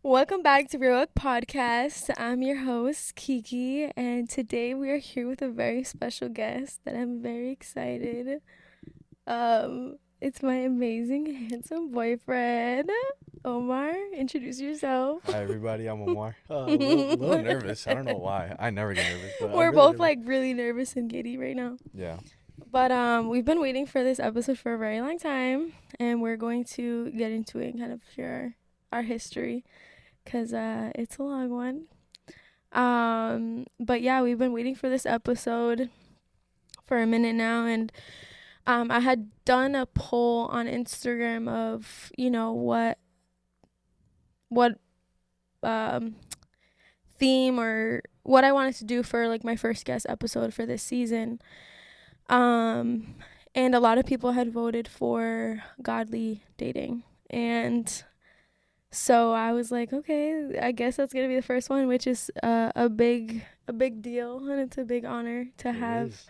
Welcome back to Real Podcast. I'm your host, Kiki, and today we are here with a very special guest that I'm very excited. It's my amazing, handsome boyfriend, Omar. Introduce yourself. Hi everybody, I'm Omar. A little nervous. I don't know why. I never get nervous, but I'm We're really both nervous. like really nervous and giddy right now. Yeah. But we've been waiting for this episode for a very long time, and we're going to get into it and kind of share our history, cause it's a long one. But yeah, we've been waiting for this episode for a minute now, and I had done a poll on Instagram of, what theme or what I wanted to do for like my first guest episode for this season. And a lot of people had voted for godly dating. And so I was like, okay, I guess that's gonna be the first one, which is a big deal, and it's a big honor to have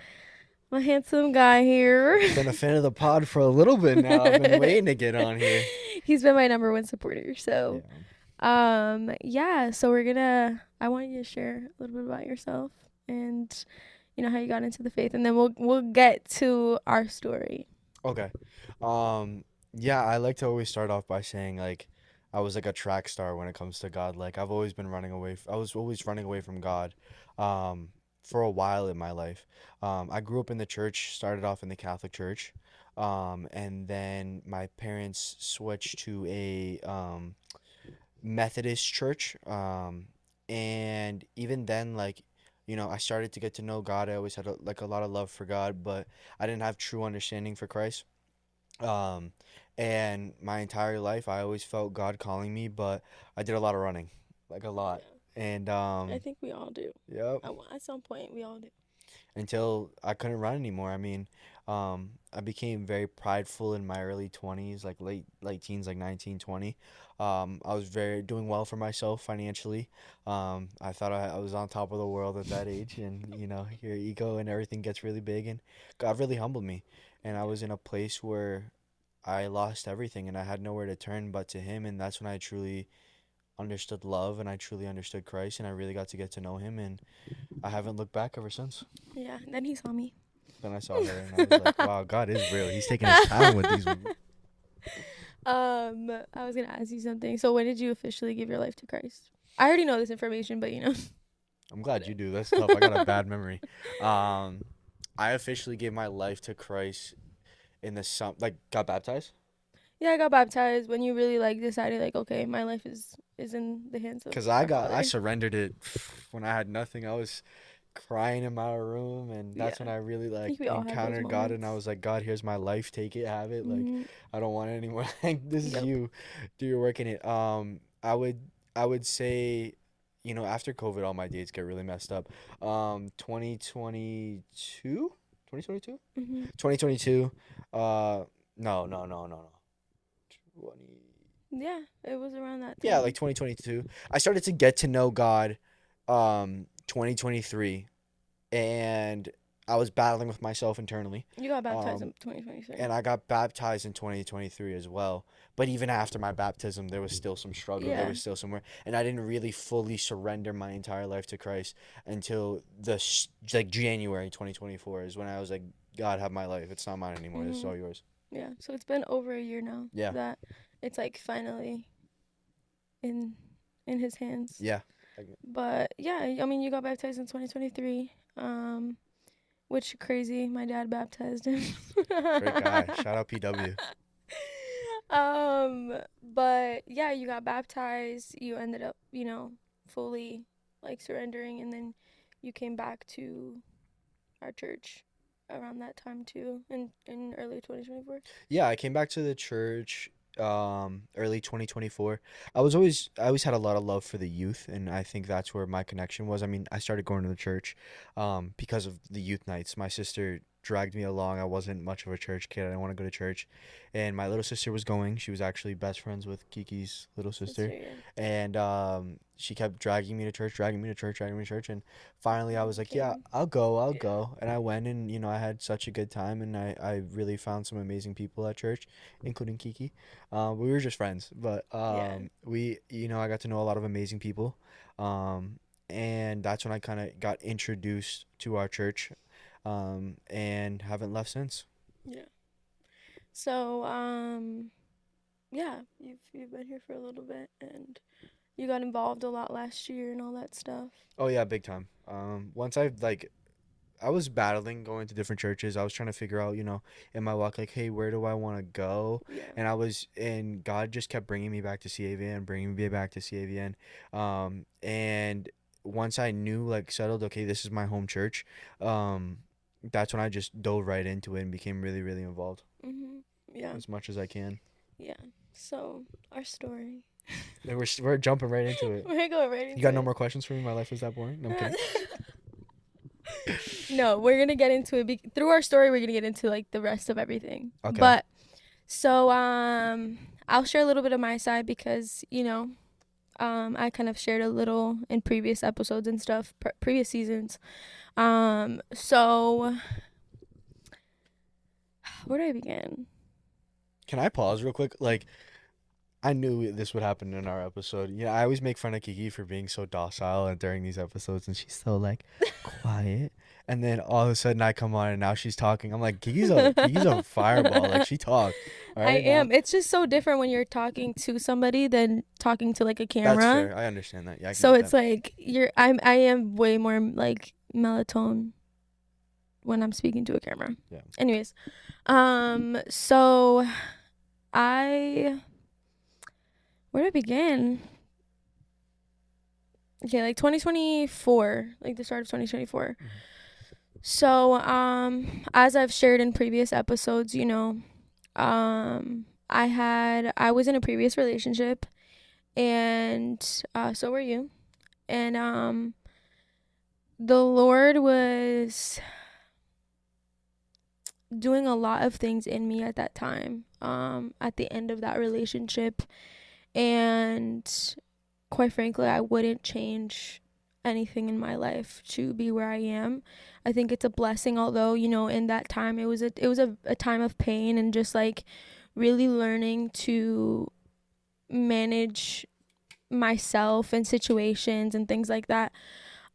my handsome guy here. Been a fan of the pod for a little bit now. I've been waiting to get on here. He's been my number one supporter. So, Yeah. so I want you to share a little bit about yourself and how you got into the faith, and then we'll get to our story. Okay. Yeah, I like to always start off by saying like I was like a track star when it comes to God. Like I've always been running away. I was always running away from God. For a while in my life. I grew up in the church, started off in the Catholic Church, and then my parents switched to a Methodist church. And even then, like, I started to get to know God. I always had a lot of love for God, but I didn't have true understanding for Christ. Um, and my entire life, I always felt God calling me, but I did a lot of running, like a lot. And I think we all do. yep. At some point, we all do. Until I couldn't run anymore. I mean, I became very prideful in my early 20s, like late teens, like 19, 20. I was very doing well for myself financially. I thought I was on top of the world at that age, and your ego and everything gets really big, and God really humbled me. And I was in a place where I lost everything, and I had nowhere to turn but to Him, and that's when I truly understood love, and I truly understood Christ, and I really got to get to know Him, and I haven't looked back ever since. Yeah, and then he saw me. Then I saw her, and I was like, wow, God is real. He's taking his time with these. I was gonna ask you something. So when did you officially give your life to Christ? I already know this information, but I'm glad you do. That's tough. I got a bad memory. I officially gave my life to Christ in the got baptized. Yeah, I got baptized when you really like decided like, okay, my life is in the hands of Cause our Father. I surrendered it when I had nothing. I was crying in my room, and that's when I really think we all have those encountered God, and I moments. was like, God, here's my life. Take it, have it. Like Mhm. I don't want it anymore. Like this is Yep. you. Do your work in it. I would say, after COVID, all my dates get really messed up. 2022, 2022, Mhm. 2022. No. 20. Yeah, it was around that time. Yeah, like 2022. I started to get to know God 2023, and I was battling with myself internally. You got baptized in 2023. And I got baptized in 2023 as well. But even after my baptism, there was still some struggle. There was still somewhere, and I didn't really fully surrender my entire life to Christ until January 2024 is when I was like, God, have my life. It's not mine anymore. This is all yours. Yeah, so it's been over a year now. Yeah. That it's like finally in his hands. Yeah. But yeah, I mean, you got baptized in 2023. Which crazy. My dad baptized him. Great guy. Shout out PW. But yeah, you got baptized. You ended up, fully like surrendering, and then you came back to our church around that time too, in early 2024. Yeah, I came back to the church early 2024. I always had a lot of love for the youth, and I think that's where my connection was. I mean, I started going to the church because of the youth nights. My sister dragged me along. I wasn't much of a church kid. I didn't want to go to church, and my little sister was going. She was actually best friends with Kiki's little Sister, sister, yeah. and she kept dragging me to church, dragging me to church, dragging me to church, and finally I was like, yeah, Okay. I'll Yeah. go, and I went, and I had such a good time, and I really found some amazing people at church, including Kiki. We were just friends, but Yeah. we I got to know a lot of amazing people. Um, and that's when I kind of got introduced to our church, and haven't left since. Yeah. So, yeah, you've been here for a little bit, and you got involved a lot last year and all that stuff. Oh yeah, big time. Once I was battling going to different churches. I was trying to figure out, in my walk, like, hey, where do I want to go? Yeah. And God just kept bringing me back to CAVN, bringing me back to CAVN. And once I knew, like, settled, okay, this is my home church. Um, that's when I just dove right into it and became really, really involved Yeah. as much as I can. Yeah. So our story. And we're jumping right into it. We're going right You into got no it. more questions for me? My life was that boring? No, I'm kidding. No, we're gonna get into it through our story. We're gonna get into like the rest of everything. Okay. But so I'll share a little bit of my side because I kind of shared a little in previous episodes and stuff, previous seasons. So where do I begin? Can I pause real quick? Like, I knew this would happen in our episode. Yeah, I always make fun of Kiki for being so docile and during these episodes, and she's so like quiet. And then all of a sudden, I come on and now she's talking. I'm like, Kiki's a fireball. Like, she talk. All I right now. am. It's just so different when you're talking to somebody than talking to like a That's camera. fair. I understand that. Yeah, I can So get it's that. like I am way more like melatonin when I'm speaking to a camera. Yeah. Anyways, so I where do I begin? Okay, like 2024, like the start of 2024. Mhm. So, as I've shared in previous episodes, I was in a previous relationship, and so were you, and the Lord was doing a lot of things in me at that time. At the end of that relationship, and quite frankly, I wouldn't change anything in my life to be where I am. I think it's a blessing, although, in that time it was a time of pain and just like really learning to manage myself and situations and things like that.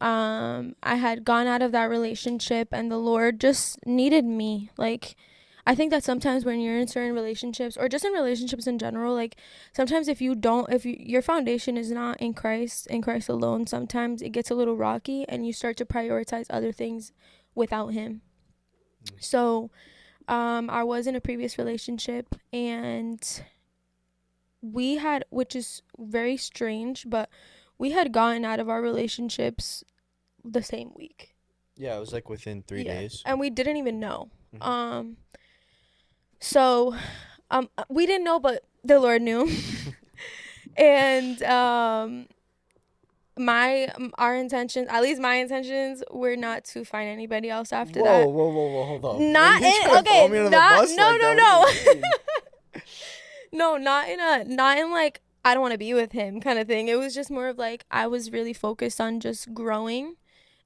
I had gone out of that relationship and the Lord just needed me. Like, I think that sometimes when you're in certain relationships or just in relationships in general, like sometimes if your foundation is not in Christ alone, sometimes it gets a little rocky and you start to prioritize other things without him. So, I was in a previous relationship and which is very strange, but we had gotten out of our relationships the same week. Yeah, it was like within 3 days. And we didn't even know. Mhm. So we didn't know, but the Lord knew. And our intentions, at least my intentions, were not to find anybody else after Whoa, that. whoa, whoa, whoa, hold up. Are Not you in trying to throw me under the bus no, like no, that? What do no. you mean? No, not in like I don't want to be with him kind of thing. It was just more of like I was really focused on just growing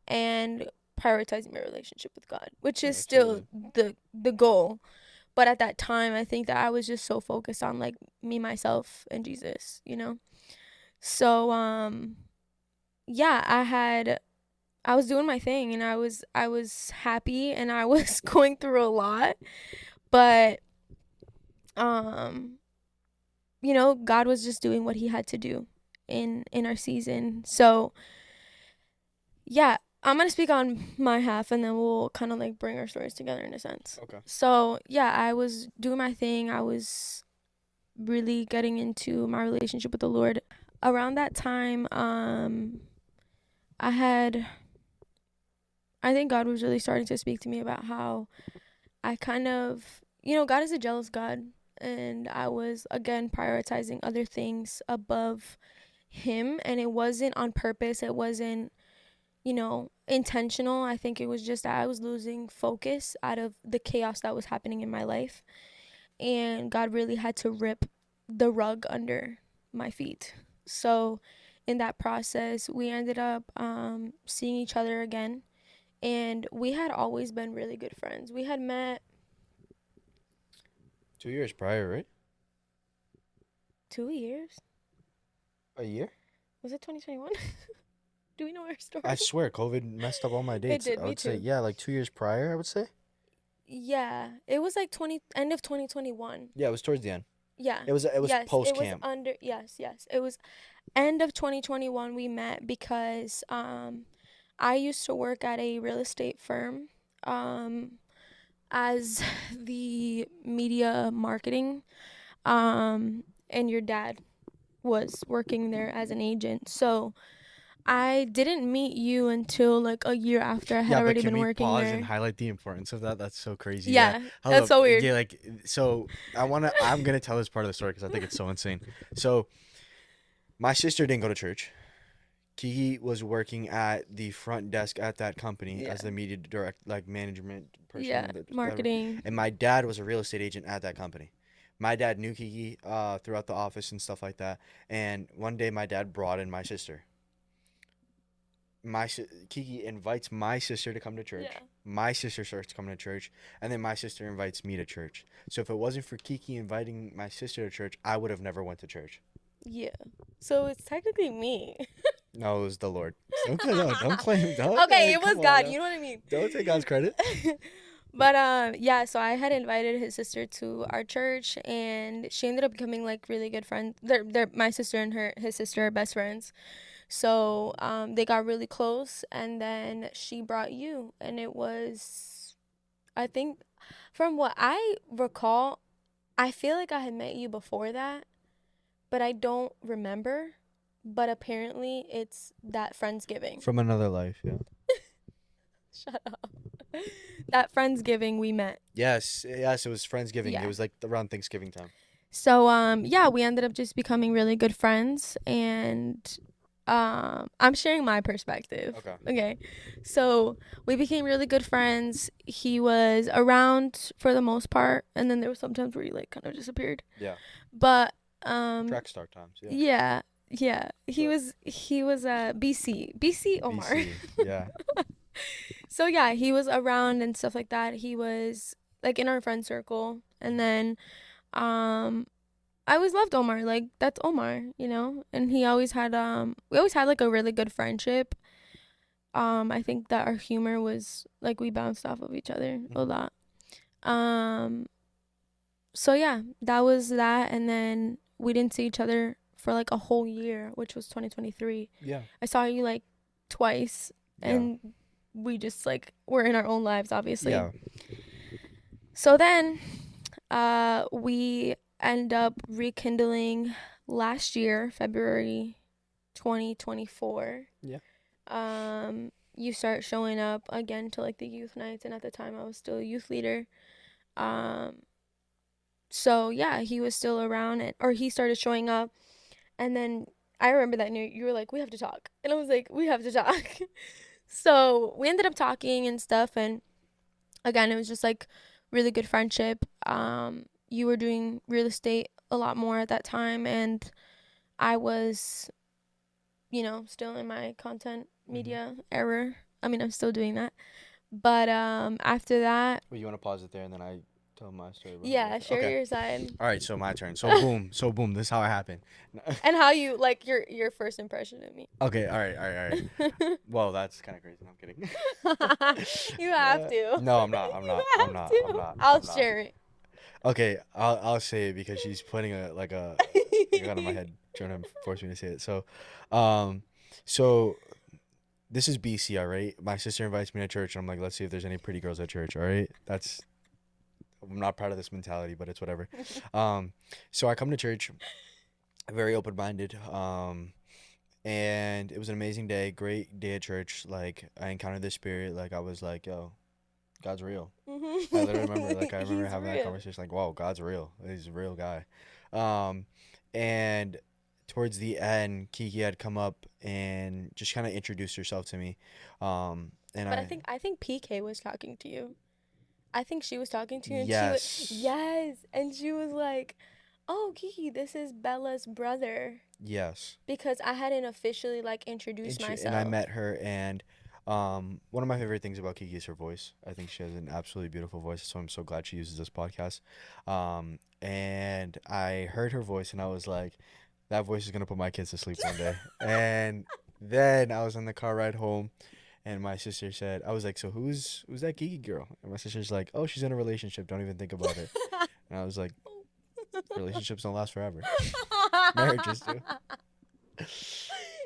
and prioritizing my relationship with God, which Yeah, is still absolutely. the goal. But at that time, I think that I was just so focused on like me, myself, and Jesus. So yeah, I was doing my thing and I was happy and I was going through a lot, but um God was just doing what he had to do in our season. So yeah, I'm gonna speak on my half and then we'll kind of like bring our stories together in a sense. Okay. So yeah, I was doing my thing. I was really getting into my relationship with the Lord. Around that time, I had I think God was really starting to speak to me about how I kind of, God is a jealous God, and I was again prioritizing other things above him, and it wasn't on purpose. It wasn't intentional. I think it was just that I was losing focus out of the chaos that was happening in my life. And God really had to rip the rug under my feet. So in that process, we ended up seeing each other again. And we had always been really good friends. We had met 2 years prior, right? 2 years. A year? Was it 2021? Do we know our story? I swear, COVID messed up all my It dates. did, I me would say, too. yeah, like 2 years prior, I would say. Yeah, it was like end of 2021. Yeah, it was towards the end. Yeah. It was Yes, post it was camp. yes. It was end of 2021 we met because I used to work at a real estate firm as the media marketing and your dad was working there as an agent. So I didn't meet you until like a year after I had Yeah, but already can been we working pause and there. highlight the importance of that? That's so crazy. Yeah. Yeah, Hold that's up. so weird. Yeah, like so I'm gonna tell this part of the story because I think it's so insane. So my sister didn't go to church. Kiki was working at the front desk at that company Yeah. as the media direct, like management Yeah, person, whatever. marketing. And my dad was a real estate agent at that company. My dad knew Kiki throughout the office and stuff like that. And one day my dad brought in my sister. Kiki invites my sister to come to church. Yeah. My sister starts coming to church, and then my sister invites me to church. So if it wasn't for Kiki inviting my sister to church, I would have never went to church. Yeah. So it's technically me. No, it was the Lord. Don't claim. Don't claim. Don't. Okay, it was Come on God. now. You know what I mean? Don't take God's credit. But yeah, so I had invited his sister to our church, and she ended up becoming like really good friends. They're my sister and his sister are best friends. So they got really close, and then she brought you, and it was, I think, from what I recall, I feel like I had met you before that, but I don't remember. But apparently, it's that Friendsgiving. From another life, yeah. Shut up. That Friendsgiving we met. Yes, yes, it was Friendsgiving. Yeah. It was like around Thanksgiving time. So yeah, we ended up just becoming really good friends, and I'm sharing my perspective. Okay. Okay. So we became really good friends. He was around for the most part, and then there were some times where he like kind of disappeared. Yeah. But Track star times. Yeah. yeah. He was BC Omar. BC. Yeah. So yeah, he was around and stuff like that. He was like in our friend circle, and then I always loved Omar. Like that's Omar, and he always had we always had like a really good friendship. I think that our humor was like we bounced off of each other a lot. So yeah, that was that, and then we didn't see each other for like a whole year, which was 2023. Yeah. I saw you like twice, and we just like were in our own lives, obviously. Yeah. So then, we end up rekindling last year, February 2024. Yeah. You start showing up again to like the youth nights, and at the time I was still a youth leader. So yeah, he was still around, or he started showing up, and then I remember that night you were like, "We have to talk," and I was like, "We have to talk." So we ended up talking and stuff, and again, it was just like really good friendship. You were doing real estate a lot more at that time, and I was, still in my content media era. I mean, I'm still doing that. But after that, Well, you want to pause it there and then I tell my story? yeah, share Okay. your side. All right, so my turn. So boom. This is how it happened. And how you like your first impression of me. Okay. All right. Well, that's kind of crazy. No, I'm kidding. You have to. No, I'm not. You have to. I'll share it. Okay, I'll say it because she's putting a gun on my head, trying to force me to say it. So this is BC, all right? My sister invites me to church, and I'm like, let's see if there's any pretty girls at church, all right? I'm not proud of this mentality, but it's whatever. So I come to church, very open-minded, and it was an amazing day, great day at church. Like, I encountered the Spirit. Like, I was like, yo, God's real. I literally remember, like, having that conversation, like, wow, God's real. He's a real guy. And towards the end, Kiki had come up and just kind of introduced herself to me. And But I, I think PK was talking to you. I think she was talking to you, and she was, yes, yes, and she was like, "Oh, Kiki, this is Bella's brother." yes. Because I hadn't officially like introduced And I myself. met her, and one of my favorite things about Kiki is her voice. I think she has an absolutely beautiful voice, so I'm so glad she uses this podcast. And I heard her voice, and I was like, that voice is gonna put my kids to sleep one day. And then I was on the car ride home, and my sister said, I was like, so who's that Kiki girl? And my sister's like, oh, she's in a relationship. Don't even think about it. And I was like, relationships don't last forever. Marriages do.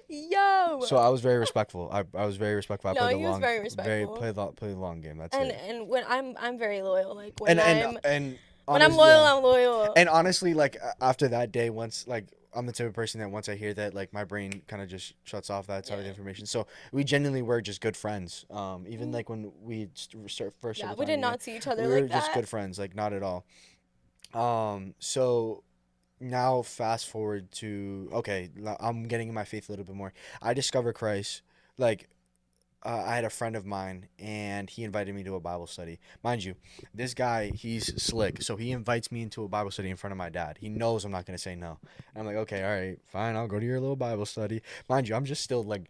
Yo. So I was very respectful. I was very respectful. I No, played the he was long, very very respectful. play the long game. That's And it. when I'm very loyal. Like And and when I'm honestly, loyal, yeah. I'm loyal. And honestly, like after that day, once like I'm the type of person that once I hear that, like my brain kind of just shuts off that side of the Yeah. information. So we genuinely were just good friends. Even Mm. like when we first Yeah, started we did talking, not see each other we were like just that. good friends. Like not at all. So now fast forward to okay, I'm getting in my faith a little bit more. I discovered Christ. Like I had a friend of mine, and he invited me to a Bible study. Mind you, this guy, he's slick. So he invites me into a Bible study in front of my dad. He knows I'm not going to say no. And I'm like, okay, all right, fine. I'll go to your little Bible study. Mind you, I'm just still like,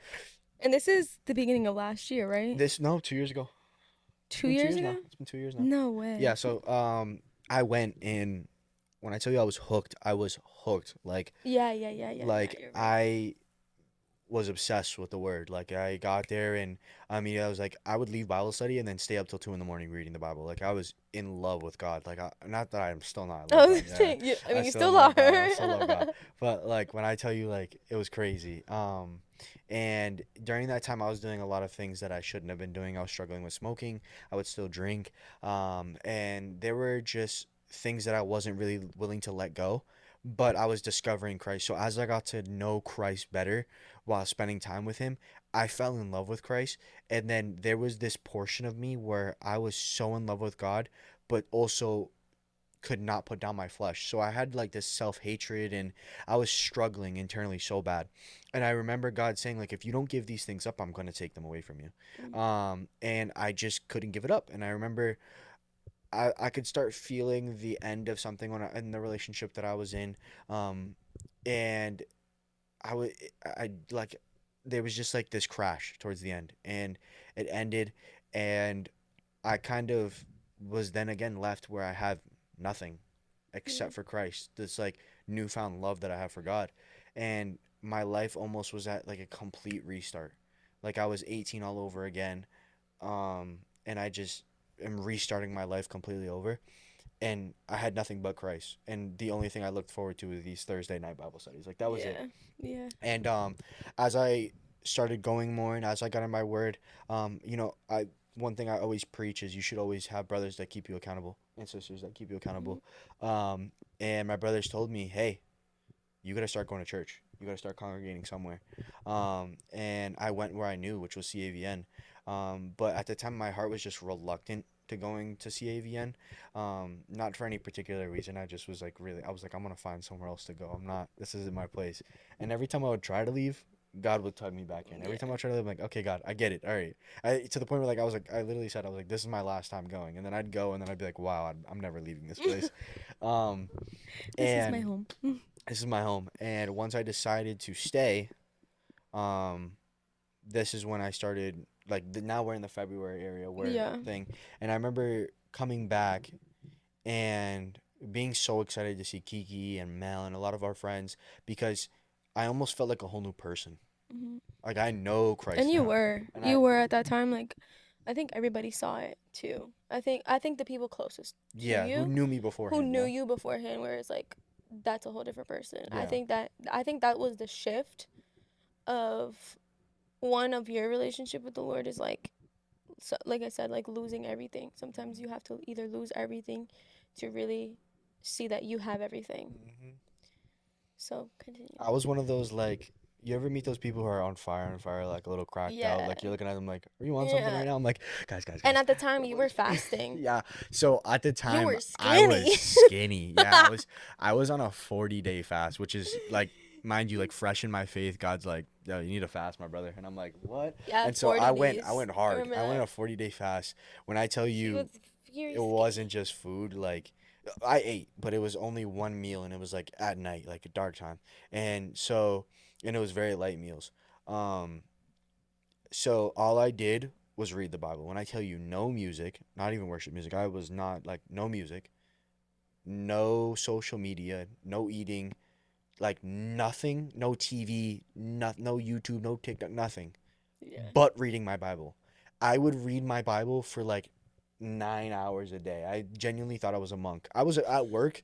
And this is the beginning of last year, right? no, 2 years ago. It's Two been two years years now. ago? It's been 2 years now. No way. Yeah, so I went in. When I tell you I was hooked, I was hooked. Yeah. You're right. I was obsessed with the word. Like I got there and I mean I was like I would leave Bible study and then stay up till 2 in the morning reading the Bible. Like I was in love with God. Like not that I'm still not. I I love was God. Yeah, saying, I I mean, you still still love are. God. I still love God. But like when I tell you like it was crazy. And during that time I was doing a lot of things that I shouldn't have been doing. I was struggling with smoking. I would still drink. And there were just things that I wasn't really willing to let go. But I was discovering Christ. So as I got to know Christ better, while spending time with him, I fell in love with Christ. And then there was this portion of me where I was so in love with God, but also could not put down my flesh. So I had like this self-hatred and I was struggling internally so bad. And I remember God saying like if you don't give these things up, I'm going to take them away from you. And I just couldn't give it up. And I remember I could start feeling the end of something in the relationship that I was in. And I would I like there was just like this crash towards the end and it ended and I kind of was then again left where I have nothing Yeah. except for Christ. This like newfound love that I have for God. And my life almost was at like a complete restart. Like I was 18 all over again. And I just am restarting my life completely over and I had nothing but Christ. And the only thing I looked forward to was these Thursday night Bible studies. Like that was it. Yeah. Yeah. And as I started going more and as I got in my word, I one thing I always preach is you should always have brothers that keep you accountable and sisters that keep you Mhm. accountable. And my brothers told me, hey, you got to start going to church. You got to start congregating somewhere. And I went where I knew, which was CAVN. But at the time, my heart was just reluctant to going to CAVN. Not for any particular reason. I just was like, really, I was like, I'm going to find somewhere else to go. I'm not, this isn't my place. And every time I would try to leave, God would tug me back in. Every time I Yeah. would try to leave, I'm like, okay, God, I get it. All right. To the point where like, I literally said, I was like, this is my last time going. And then I'd go and then I'd be like, wow, I'm never leaving this place. Um, This is my and home. this is my home. And once I decided to stay, um, this is when I started like now we're in the February area where Yeah. thing, and I remember coming back and being so excited to see Kiki and Mel and a lot of our friends because I almost felt like a whole new person. Hmm. Like I know And Christ you now, were. and You were at that time. Like, I think everybody saw it too. I think the people closest to yeah, who you, knew me who beforehand? knew Yeah, you beforehand, where it's like, that's a whole different person. yeah. I think that was the shift of one of your relationship with the Lord is like, so, like I said, like losing everything. Sometimes you have to either lose everything to really see that you have everything. Hmm. So continue. I was one of those like. You ever meet those people who are on fire, like a little cracked out? Yeah. Like you're looking at them like, "Are you on something Yeah. right now?" I'm like, "Guys, And guys." at the time you were fasting. Yeah. So at the You time were I was skinny. skinny. Yeah, I was on a 40-day fast, which is like mind you, like fresh in my faith, God's like, yo, you need to fast, my brother. And I'm like, what? Yeah, And so 40 I days. went I hard. remember I went that. a 40-day fast. When I tell He was you, very it skinny. wasn't just food, like I ate, but it was only one meal, and it was like at night, like a dark time. And so, and it was very light meals. Um, so all I did was read the Bible. When I tell you no music, not even worship music, I was not like no music, no social media, no eating, like nothing, no TV, no YouTube, no TikTok, nothing, Yeah. but reading my Bible. I would read my Bible for like 9 hours a day. I genuinely thought I was a monk. I was at work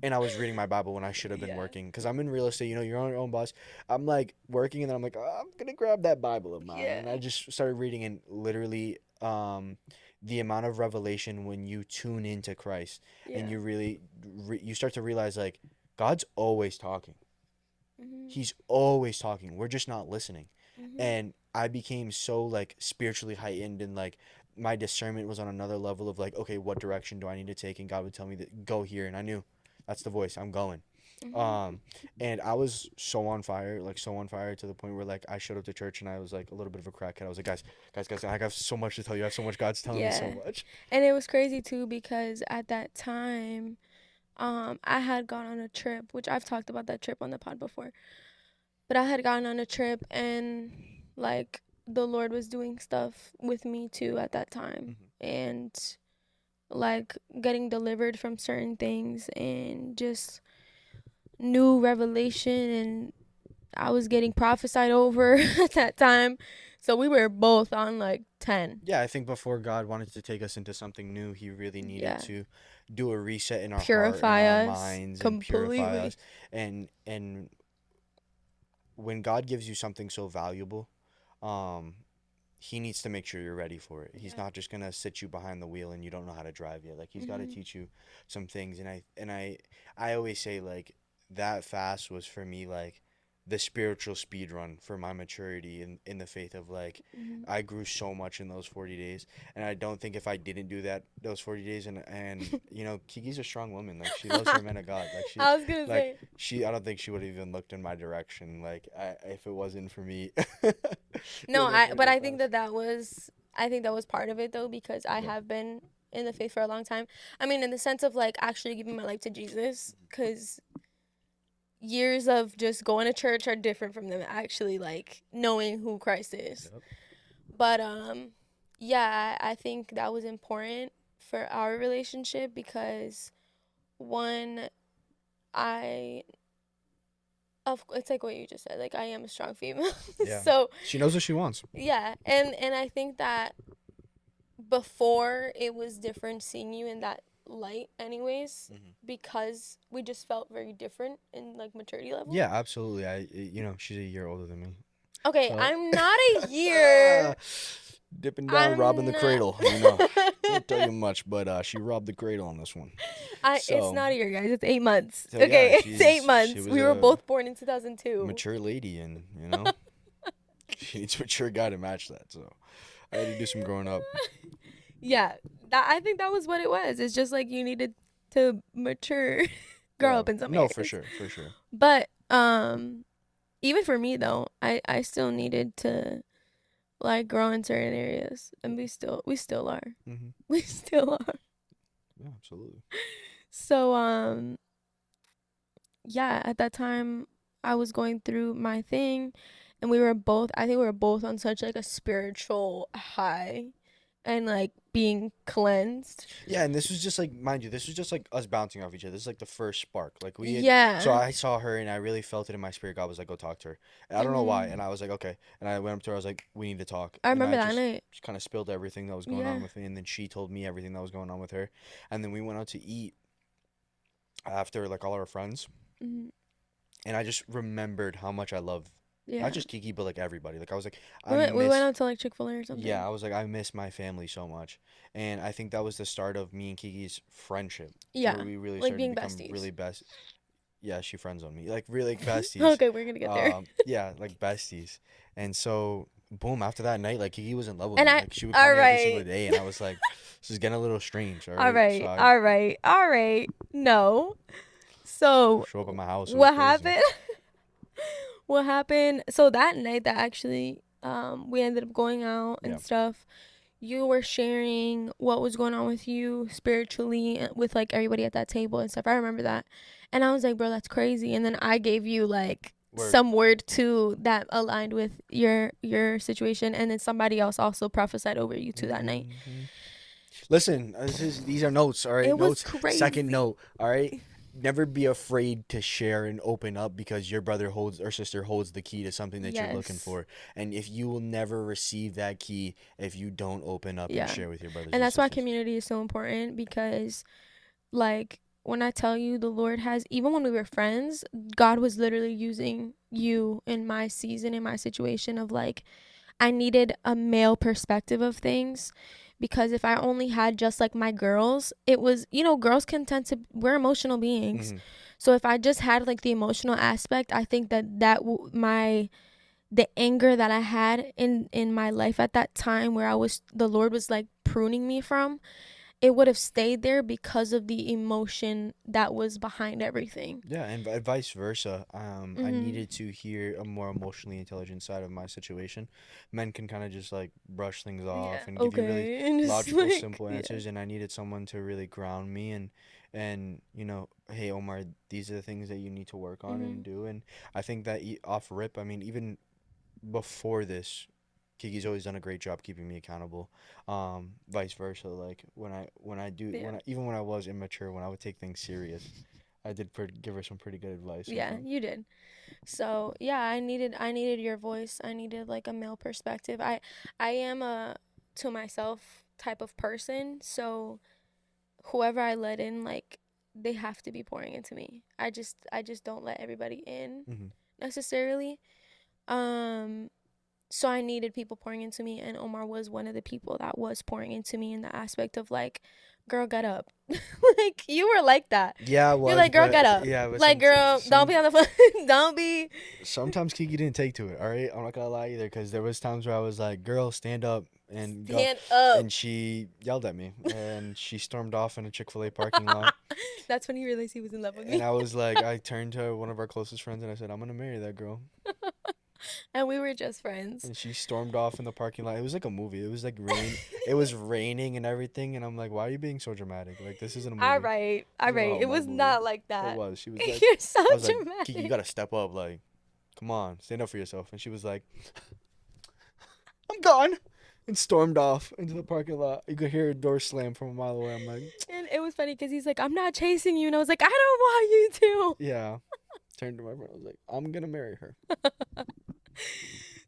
and I was reading my Bible when I should have been Yeah. working because I'm in real estate. You know, you're on your own boss. I'm like working and then I'm like, oh, I'm gonna grab that Bible of mine, Yeah. and I just started reading and literally, the amount of revelation when you tune into Christ and Yeah. you really, you start to realize like God's always talking. Mhm. He's always talking. We're just not listening. Mhm. And I became so like spiritually heightened and like my discernment was on another level of like, okay, what direction do I need to take? And God would tell me that go here, and I knew that's the voice. I'm going. Mhm. Um, and I was so on fire, like so on fire to the point where like I showed up to church and I was like a little bit of a crackhead. I was like, guys, I have so much to tell you. I have so much. God's telling me so Yeah. much. And it was crazy too because at that time, I had gone on a trip, which I've talked about that trip on the pod before. But I had gone on a trip and like the Lord was doing stuff with me too at that time. Hmm. And like getting delivered from certain things and just new revelation, and I was getting prophesied over at that time. So we were both on like 10. Yeah, I think before God wanted to take us into something new, He really needed Yeah. to do a reset in our heart and Purify our us minds and purify completely. us. And when God gives you something so valuable, um, He needs to make sure you're ready for it. He's Yeah. not just gonna sit you behind the wheel and you don't know how to drive yet. Like He's got to Mhm. teach you some things. And I always say like that fast was for me like the spiritual speed run for my maturity in the faith of like Mhm. I grew so much in those 40 days, and I don't think if I didn't do that those 40 days, and you know Kiki's a strong woman, like she loves her man of God, I was gonna like say I don't think she would have even looked in my direction like if it wasn't for me no. doing those But 40-day I think fast. that was part of it though, because I Yep. have been in the faith for a long time. I mean, in the sense of like actually giving my life to Jesus, because years of just going to church are different from them actually like knowing who Christ is. Yep. But yeah, I think that was important for our relationship because one, I of it's like what you just said, like I am a strong female. Yeah. So She knows what she wants. yeah, and I think that before it was different seeing you in that light anyways, Hmm. because we just felt very different in like maturity level. Yeah, absolutely. She's a year older than me. Okay, So I'm not a year. dipping down, robbing I'm the not. cradle, Can't tell you much, but she robbed the cradle on this one. It's So, not a year, guys. It's 8 months. so yeah, Okay, it's eight she months. was We were a both born in 2002. mature lady, and she needs a mature guy to match that. So I had to do some growing up. Yeah, I think that was what it was. It's just like you needed to mature, grow Yeah, up in some no, for areas. sure, for sure. But even for me though, I still needed to like grow in certain areas, and we still are. Hmm. We still are. Yeah, absolutely. So yeah, at that time I was going through my thing, and I think we were both on such like a spiritual high and like being cleansed. Yeah, and this was just like, mind you, this was just like us bouncing off each other. This is like the first spark. Like so Yeah. I saw her and I really felt it in my spirit. God was like, go talk to her. And I don't know why. Mhm. And I was like, okay. And I went up to her. I was like, we need to talk. I And I remember that just, night. just kind of spilled everything that was going on Yeah. with me. And then she told me everything that was going on with her. And then we went out to eat after like all our friends. Mhm. And I just remembered how much I love not Yeah. just Kiki, but like everybody. Like I was like, We I went miss out to like Chick-fil-A or yeah, something. I was like, I miss my family so much. And I think that was the start of me and Kiki's friendship, where Yeah. we really Like started to being become besties. really best. Yeah, she friends on me. Like, really like besties. Okay, we're gonna get there. Yeah, like besties. And so, boom, after that night, like, Kiki was in love with And me. I Like, she would call all me every single right. day, and I was like, this is getting a little strange, all All right? So, right. I All right. All right. No. So show up at my house. It was what crazy. happened? What happened? So that night that actually we ended up going out Yeah. and stuff. You were sharing what was going on with you spiritually with like everybody at that table and stuff. I remember that. And I was like, bro, that's crazy. And then I gave you like Word. some word too that aligned with your situation, and then somebody else also prophesied over you too that night. Hmm. Listen, these are notes, all right? It was Notes. Second crazy. note, all right? Never be afraid to share and open up because your brother holds or sister holds the key to something that you're looking Yes. for. And if you will never receive that key if you don't open up and Yeah. share with your brothers And and that's why sisters. community is so important, because like when I tell you, the Lord has, even when we were friends, God was literally using you in my season, in my situation of like, I needed a male perspective of things, because if I only had just like my girls, it was, girls can tend to, we're emotional beings. Hmm. So if I just had like the emotional aspect, I think my the anger that I had in my life at that time, where the Lord was like pruning me from, it would have stayed there because of the emotion that was behind everything. Yeah, and vice versa. I Mhm. needed to hear a more emotionally intelligent side of my situation. Men can kind of just like brush things Yeah. off and give you really Okay. And just logical, like, simple yeah. answers, and I needed someone to really ground me and hey Omar, these are the things that you need to work on and Mhm. do. And I think that off rip, I mean, even before this, Kiki's always done a great job keeping me accountable. Vice versa, like Yeah. even when I was immature, when I would take things serious, I did give her some pretty good advice Yeah, sometimes. you did. So, yeah, I needed your voice. I needed like a male perspective. I am a to myself type of person, so whoever I let in, like, they have to be pouring into me. I just don't let everybody in Hmm. necessarily. Um so I needed people pouring into me, and Omar was one of the people that was pouring into me in the aspect of like, girl, get up. Like, you were like that. Yeah, I You're was, like, girl, but get up. yeah, but Like, girl, don't be on the phone. Don't be. sometimes Kiki didn't take to it. All right, I'm not gonna lie either, because there was times where I was like, "Girl, stand up and go," Stand up. and she yelled at me and she stormed off in a Chick-fil-A parking lot. That's when he realized he was in love with And me. I was like, I turned to one of our closest friends and I said, "I'm gonna marry that girl." And we were just friends. And she stormed off in the parking lot. It was like a movie. It was like rain. It was raining and everything. And I'm like, why are you being so dramatic? Like, this isn't a All movie. right. This All is not a right. It Hallmark was movie. not like It that. was. She was like, You're so I was like, Kiki, you dramatic. gotta step up. Like, come on, stand up for yourself. And she was like, I'm gone. And stormed off into the parking lot. You could hear a door slam from a mile away. I'm like, And it was funny because he's like, I'm not chasing you. And I was like, I don't want you to. yeah. Turned to my friend. I was like, I'm gonna marry her.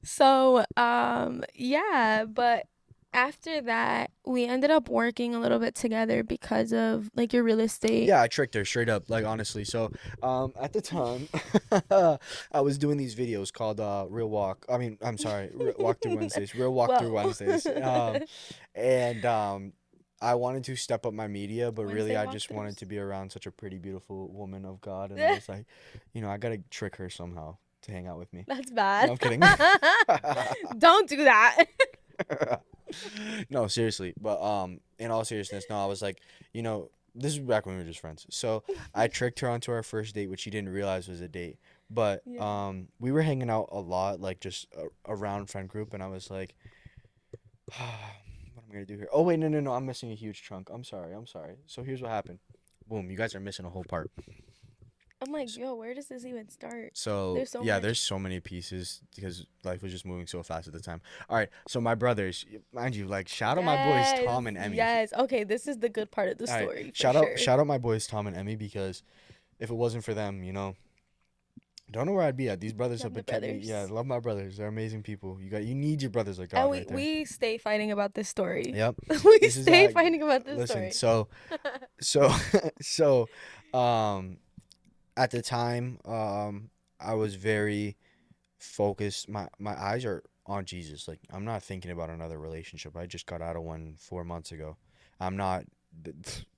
So, yeah, but after that, we ended up working a little bit together because of like your real estate. Yeah, I tricked her straight up, like honestly. So, at the time, I was doing these videos called Real Walk. I mean, I'm sorry, Walk Through Wednesdays, Real Walk Through Whoa. Wednesdays. And I wanted to step up my media, but really, Wednesday I just wanted walkthroughs. to be around such a pretty, beautiful woman of God, and I was like, I gotta trick her somehow to hang out with me. That's No, bad. I'm kidding. Don't do that. No, seriously. But in all seriousness, no, I was like, this is back when we were just friends. So I tricked her onto our first date, which she didn't realize was a date. But Yeah. we were hanging out a lot, like just around friend group, and I was like, what am I gonna do here? Oh wait, no, no, no, I'm missing a huge chunk. I'm sorry, I'm sorry. So here's what happened. Boom, you guys are missing a whole part. I'm like, yo, where does this even start? So There's so yeah, much. there's so many pieces because life was just moving so fast at the time. All right, so my brothers, mind you, like shout out my boys Yes, Tom and Emmy. yes. Okay, this is the good part of the All right, story for sure. shout out my boys Tom and Emmy because if it wasn't for them, don't know where I'd be at. These brothers have Love the been kept me. Yeah, I brothers. love my brothers. They're amazing people. You need your brothers like And God we right there. we stay fighting about this story. Yep. We This is stay fighting about this listen. story. So so um at the time I was very focused. My eyes are on Jesus. Like I'm not thinking about another relationship. I just got out of one 4 months ago. I'm not.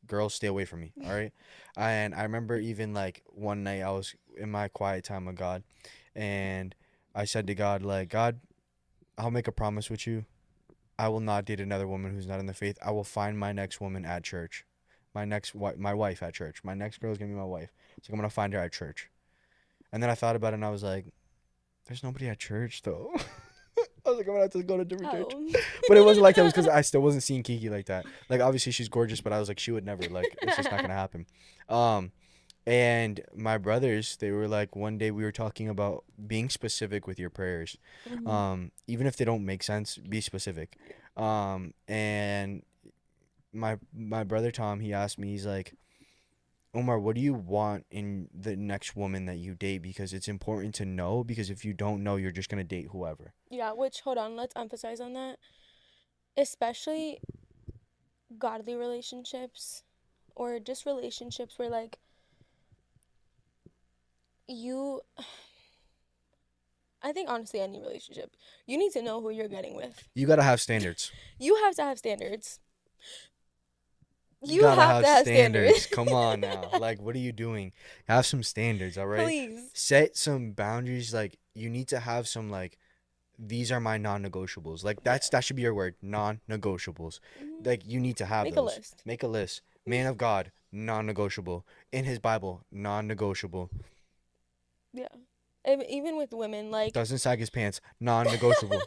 Girls, stay away from me. All right. And I remember even like one night I was in my quiet time with God, and I said to God, like, God, I'll make a promise with you. I will not date another woman who's not in the faith. I will find my next woman at church. My wife at church. My next girl is gonna be my wife. So I'm gonna find her at church. And then I thought about it and I was like, There's nobody at church though. I was like, I'm gonna have to go to a different church. Oh. But it wasn't like that. It was because I still wasn't seeing Kiki like that. Like, obviously she's gorgeous, but I was like, she would never. Like, it's just not gonna happen. Um, and my brothers, they were like, one day we were talking about being specific with your prayers. Mhm. Even if they don't make sense, be specific. And my brother Tom, he asked me, he's like, Omar, what do you want in the next woman that you date? Because it's important to know. Because if you don't know, you're just gonna date whoever. Yeah, which, hold on, let's emphasize on that. Especially godly relationships or just relationships where, like, you, I think honestly, any relationship, you need to know who you're getting with. You gotta have standards. You have to have standards. You You gotta have to have have standards. standards. Come on now. Like, what are you doing? Have some standards, all right? Please. Set some boundaries. Like, you need to have some, like, these are my non-negotiables. Like, that should be your word, non-negotiables. Mhm. Like, you need to have Make a those. list. Make a list. Man of God, non-negotiable. In his Bible, non-negotiable. Yeah. Even with women, like, Doesn't sag his pants, non-negotiable.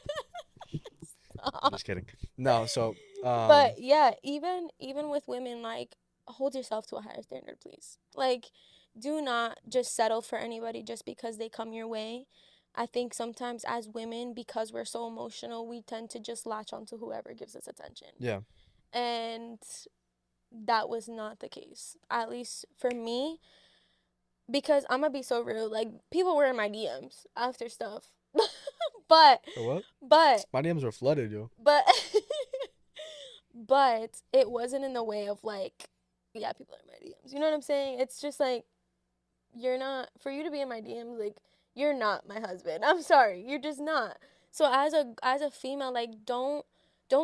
Just kidding. No, so but yeah, even with women, like, hold yourself to a higher standard, please. Like, do not just settle for anybody just because they come your way. I think sometimes as women, because we're so emotional, we tend to just latch onto whoever gives us attention. yeah. And that was not the case. At least for me, because I'm gonna be so real, like, people were in my DMs after stuff. but For what? but My DMs were flooded, yo. but but it wasn't in the way of, like, yeah, people are in my DMs. You know what I'm saying? It's just like, you're not, for you to be in my DMs, like, you're not my husband. I'm sorry, you're just not. So as a female, like, don't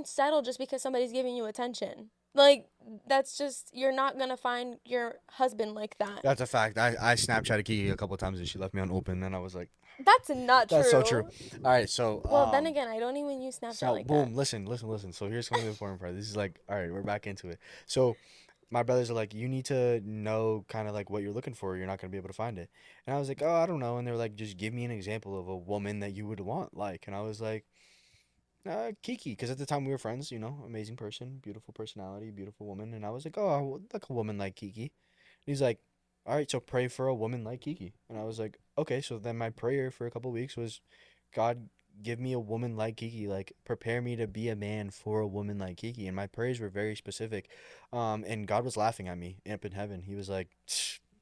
settle just because somebody's giving you attention. Like, that's just, you're not gonna find your husband like that. That's a fact. I Snapchatted Kiki a couple times and she left me unopened, and I was like, That's not that's so true. true. All right, so Well, then again, I don't even use Snapchat so like that. boom, listen. So here's some of the important part. This is like, all right, we're back into it. So my brothers are like, you need to know kind of like what you're looking for. You're not gonna be able to find it. And I was like, oh, I don't know. And they're like, just give me an example of a woman that you would want, like. And I was like, Kiki, because at the time we were friends. You know, amazing person, beautiful personality, beautiful woman. And I was like, oh, I would like a woman like Kiki. And he's like, all right, so pray for a woman like Kiki. And I was like, okay. So then my prayer for a couple weeks was, God, give me a woman like Kiki. Like, prepare me to be a man for a woman like Kiki. And my prayers were very specific. And God was laughing at me up in heaven. He was like,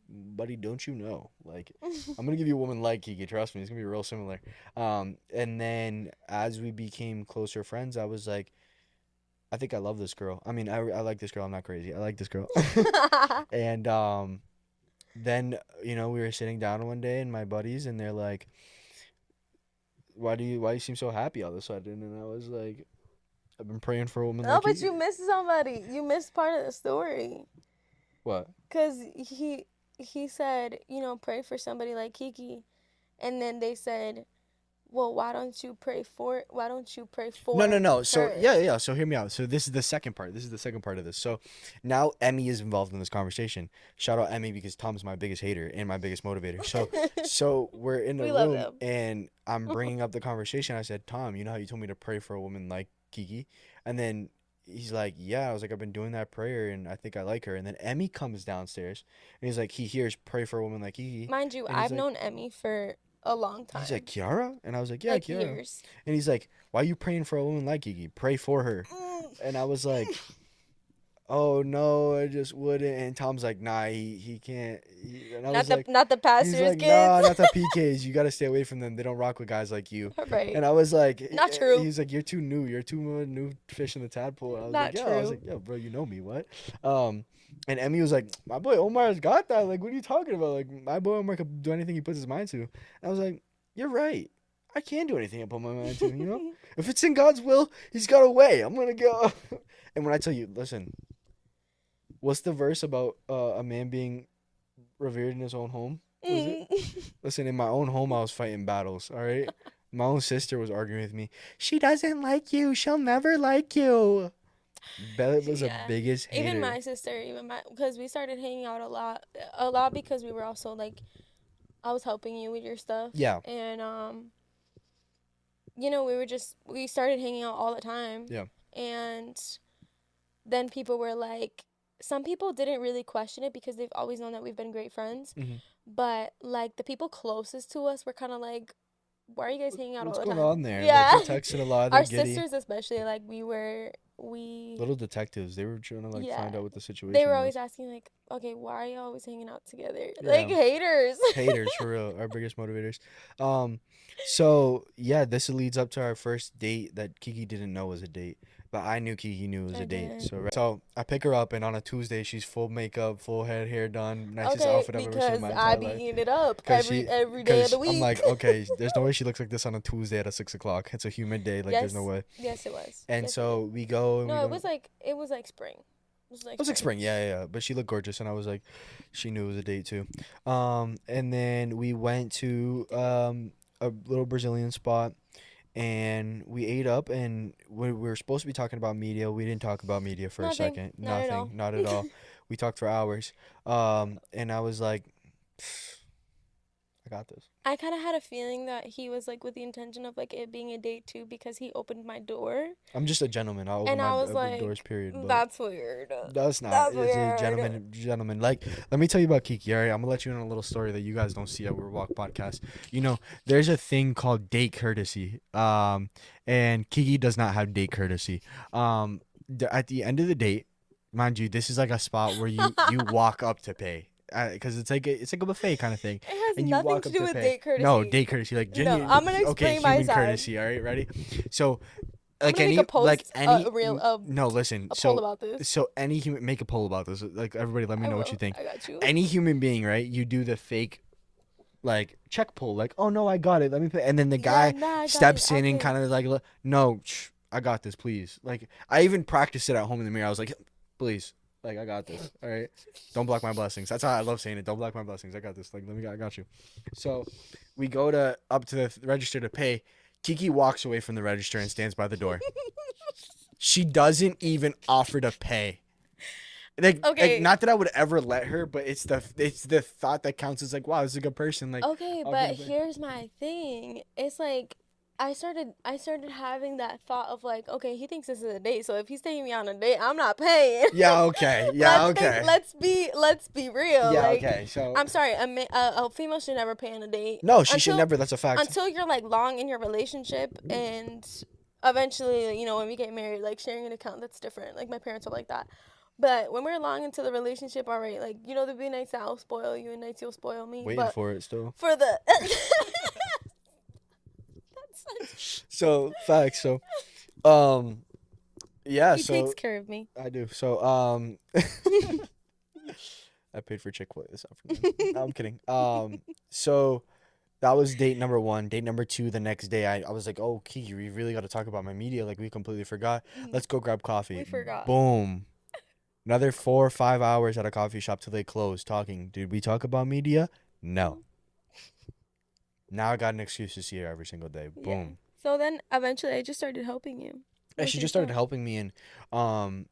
buddy, don't you know? Like, I'm gonna give you a woman like Kiki. Trust me, it's gonna be real similar. And then as we became closer friends, I was like, I think I love this girl. I mean, I like this girl. I'm not crazy. I like this girl. And then we were sitting down one day and my buddies, and they're like, why do you seem so happy all of a sudden? And I was like, I've been praying for a woman No, like but you. you missed somebody. You missed part of the story. What? Cause he said, pray for somebody like Kiki, and then they said, well, why don't you pray No, no, for no. So her? yeah. So hear me out. So this is the second part. This is the second part of this. So now Emmy is involved in this conversation. Shout out Emmy because Tom's my biggest hater and my biggest motivator. So we're in the We love room him. and I'm bringing up the conversation. I said, Tom, you know how you told me to pray for a woman like Kiki, and then he's like, yeah. I was like, I've been doing that prayer and I think I like her. And then Emmy comes downstairs and he's like, he hears pray for a woman like Kiki, Mind you, and I've known Emmy for a long he's like, time, Kiara, and I was like, yeah, like Kiara. years. And he's like, why are you praying for a woman like Kiki? Pray for her. Mm. And I was like, oh no, I just wouldn't. And Tom's like, nah, he can't. And I was like, Not the he's pastor's like, nah, kids. not the PKs. You got to stay away from them. They don't rock with guys like you. Right. And I was like, Not true. he's like, you're too new. You're too new fish in the tadpole. And I was like, Not yeah. I was true. like, yo, bro, you know me, what? And Emmy was like, my boy Omar's got that. Like, what are you talking about? Like, my boy Omar could do anything he puts his mind to. And I was like, you're right. I can do anything I put my mind to, you know? If it's in God's will, he's got a way. I'm going to go. And when I tell you, listen, what's the verse about a man being revered in his own home? What is it? Listen, in my own home, I was fighting battles, all right? My own sister was arguing with me. She doesn't like you. She'll never like you. Bellet was the Yeah. biggest hater. Even my sister, because we started hanging out a lot because we were also like, I was helping you with your stuff. Yeah. And we started hanging out all the time. Yeah. And then people were like, some people didn't really question it because they've always known that we've been great friends. Mm-hmm. But like the people closest to us were kind of like, why are you guys hanging out all What's the going time? on there? Like, Yeah. they're texting a lot. They're Our giddy. sisters especially, like we Little detectives. They were trying to like yeah. find out what the They were situation always was. asking like, okay, why are you always hanging out together? Like Yeah. haters. Haters for real, our biggest motivators. Um, so yeah, this leads up to our first date that Kiki didn't know was a date, but I knew Kiki knew it was I a date. didn't. So I pick her up, and on a Tuesday, she's full makeup, full head, hair done, nicest Okay, outfit I've ever seen in because my I entire be life. eating it up Cause she, every day of the cause I'm week. like, okay, there's no way she looks like this on a Tuesday at 6 o'clock. It's a humid day, like there's no Yes, way. yes, it was. And Yes, it so did. we go and we No, go. it was like spring. It was like It was like spring. spring, yeah. But she looked gorgeous, and I was like, she knew it was a date too. And then we went to a little Brazilian spot, and we ate up, and we were supposed to be talking about media. We didn't talk about media for a Nothing. second. Not at all. Nothing, not at all. We talked for hours. And I was like, I got this. I kind of had a feeling that he was like with the intention of like it being a date too because he opened my door I'm just a gentleman. I'll open and my I was doors, like, period. But that's weird. that's not. That's It's a weird. gentleman. Like, let me tell you about Kiki. All right, I'm gonna let you in a little story that you guys don't see at We're Walk podcast. You know, there's a thing called date courtesy. And Kiki does not have date courtesy. At the end of the date, mind you, this is like a spot where you walk up to pay. Because it's like a buffet kind of thing, It has and you nothing walk to up do to with pay. date courtesy. No, date courtesy, like No, genuine. I'm gonna Okay, explain my human side. courtesy. All right, ready? So I'm like gonna make a post, any a real, no, listen, a poll about this. so any human, make a poll about this, like everybody let me I know what will. you think. I got you. Any human being, right, you do the fake like check pull, like, oh no, I got it, let me pay, and then the Yeah, guy nah, I got steps it. in and Okay. kind of like, no, I got this, please. Like, I even practiced it at home in the mirror. I was like, please, like, I got this, all right, don't block my blessings. That's how I love saying it, don't block my blessings. I got this, like, I got you. So we go to up to the register to pay. Kiki walks away from the register and stands by the door. She doesn't even offer to pay. Like, Okay. not that I would ever let her, but it's the thought that counts. As like, wow, this is a good person. Like, Okay, offering but to pay. here's my thing. It's like I started having that thought of like, okay, he thinks this is a date, so if he's taking me on a date, I'm not paying. Yeah, okay. Yeah, okay. Let's be real. Yeah, Like, okay. So I'm sorry, a female should never pay on a date. no, she should never. That's a fact. Until you're like long in your relationship and eventually, when we get married, like sharing an account, that's different. Like my parents are like that. But when we're long into the relationship, all right, like there'll be nights that I'll spoil you and nights you'll spoil me. Waiting But for it still. for the So facts. So, yeah. he So takes care of me. I do. So I paid for Chick-fil-A this afternoon. No, I'm kidding. So that was date number one. Date number two, the next day, I was like, oh, Kiki, we really got to talk about my media. Like, we completely forgot. Let's go grab coffee. We forgot. Boom. Another 4 or 5 hours at a coffee shop till they close talking. Did we talk about media? No. Now I got an excuse to see her every single day. Yeah. Boom. So then eventually I just started helping you. Yeah, she just started helping me. And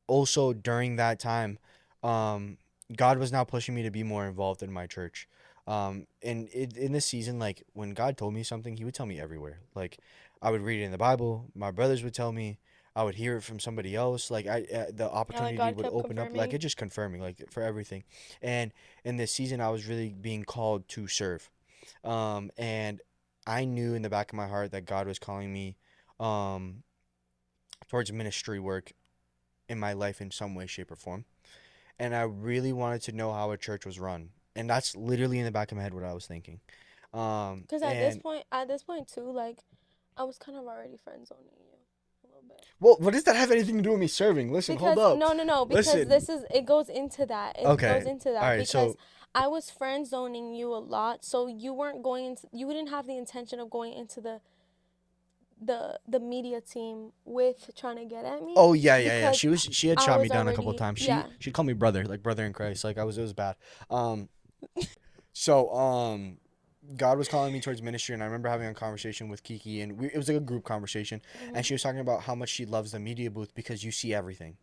also during that time, God was now pushing me to be more involved in my church. And in this season, like when God told me something, he would tell me everywhere. Like I would read it in the Bible. My brothers would tell me. I would hear it from somebody else. Like the opportunity God would kept open up. Like confirming. it just confirming, like for everything. And in this season, I was really being called to serve. And I knew in the back of my heart that God was calling me, towards ministry work in my life in some way, shape, or form. And I really wanted to know how a church was run. And that's literally in the back of my head what I was thinking. Because at this point too, like I was kind of already friend zoning you a little bit. Well, what does that have anything to do with me serving? Listen, Because hold up. no, because Listen. it goes into that. It Okay. goes into that All right, because so I was friend zoning you a lot, so you weren't going into, you didn't have the intention of going into the media team with trying to get at me. oh yeah. because She had I shot me was down a couple already times. yeah. She'd call me brother, like brother in Christ. Like it was bad. So God was calling me towards ministry, and I remember having a conversation with Kiki, and it was like a group conversation, and she was talking about how much she loves the media booth because you see everything.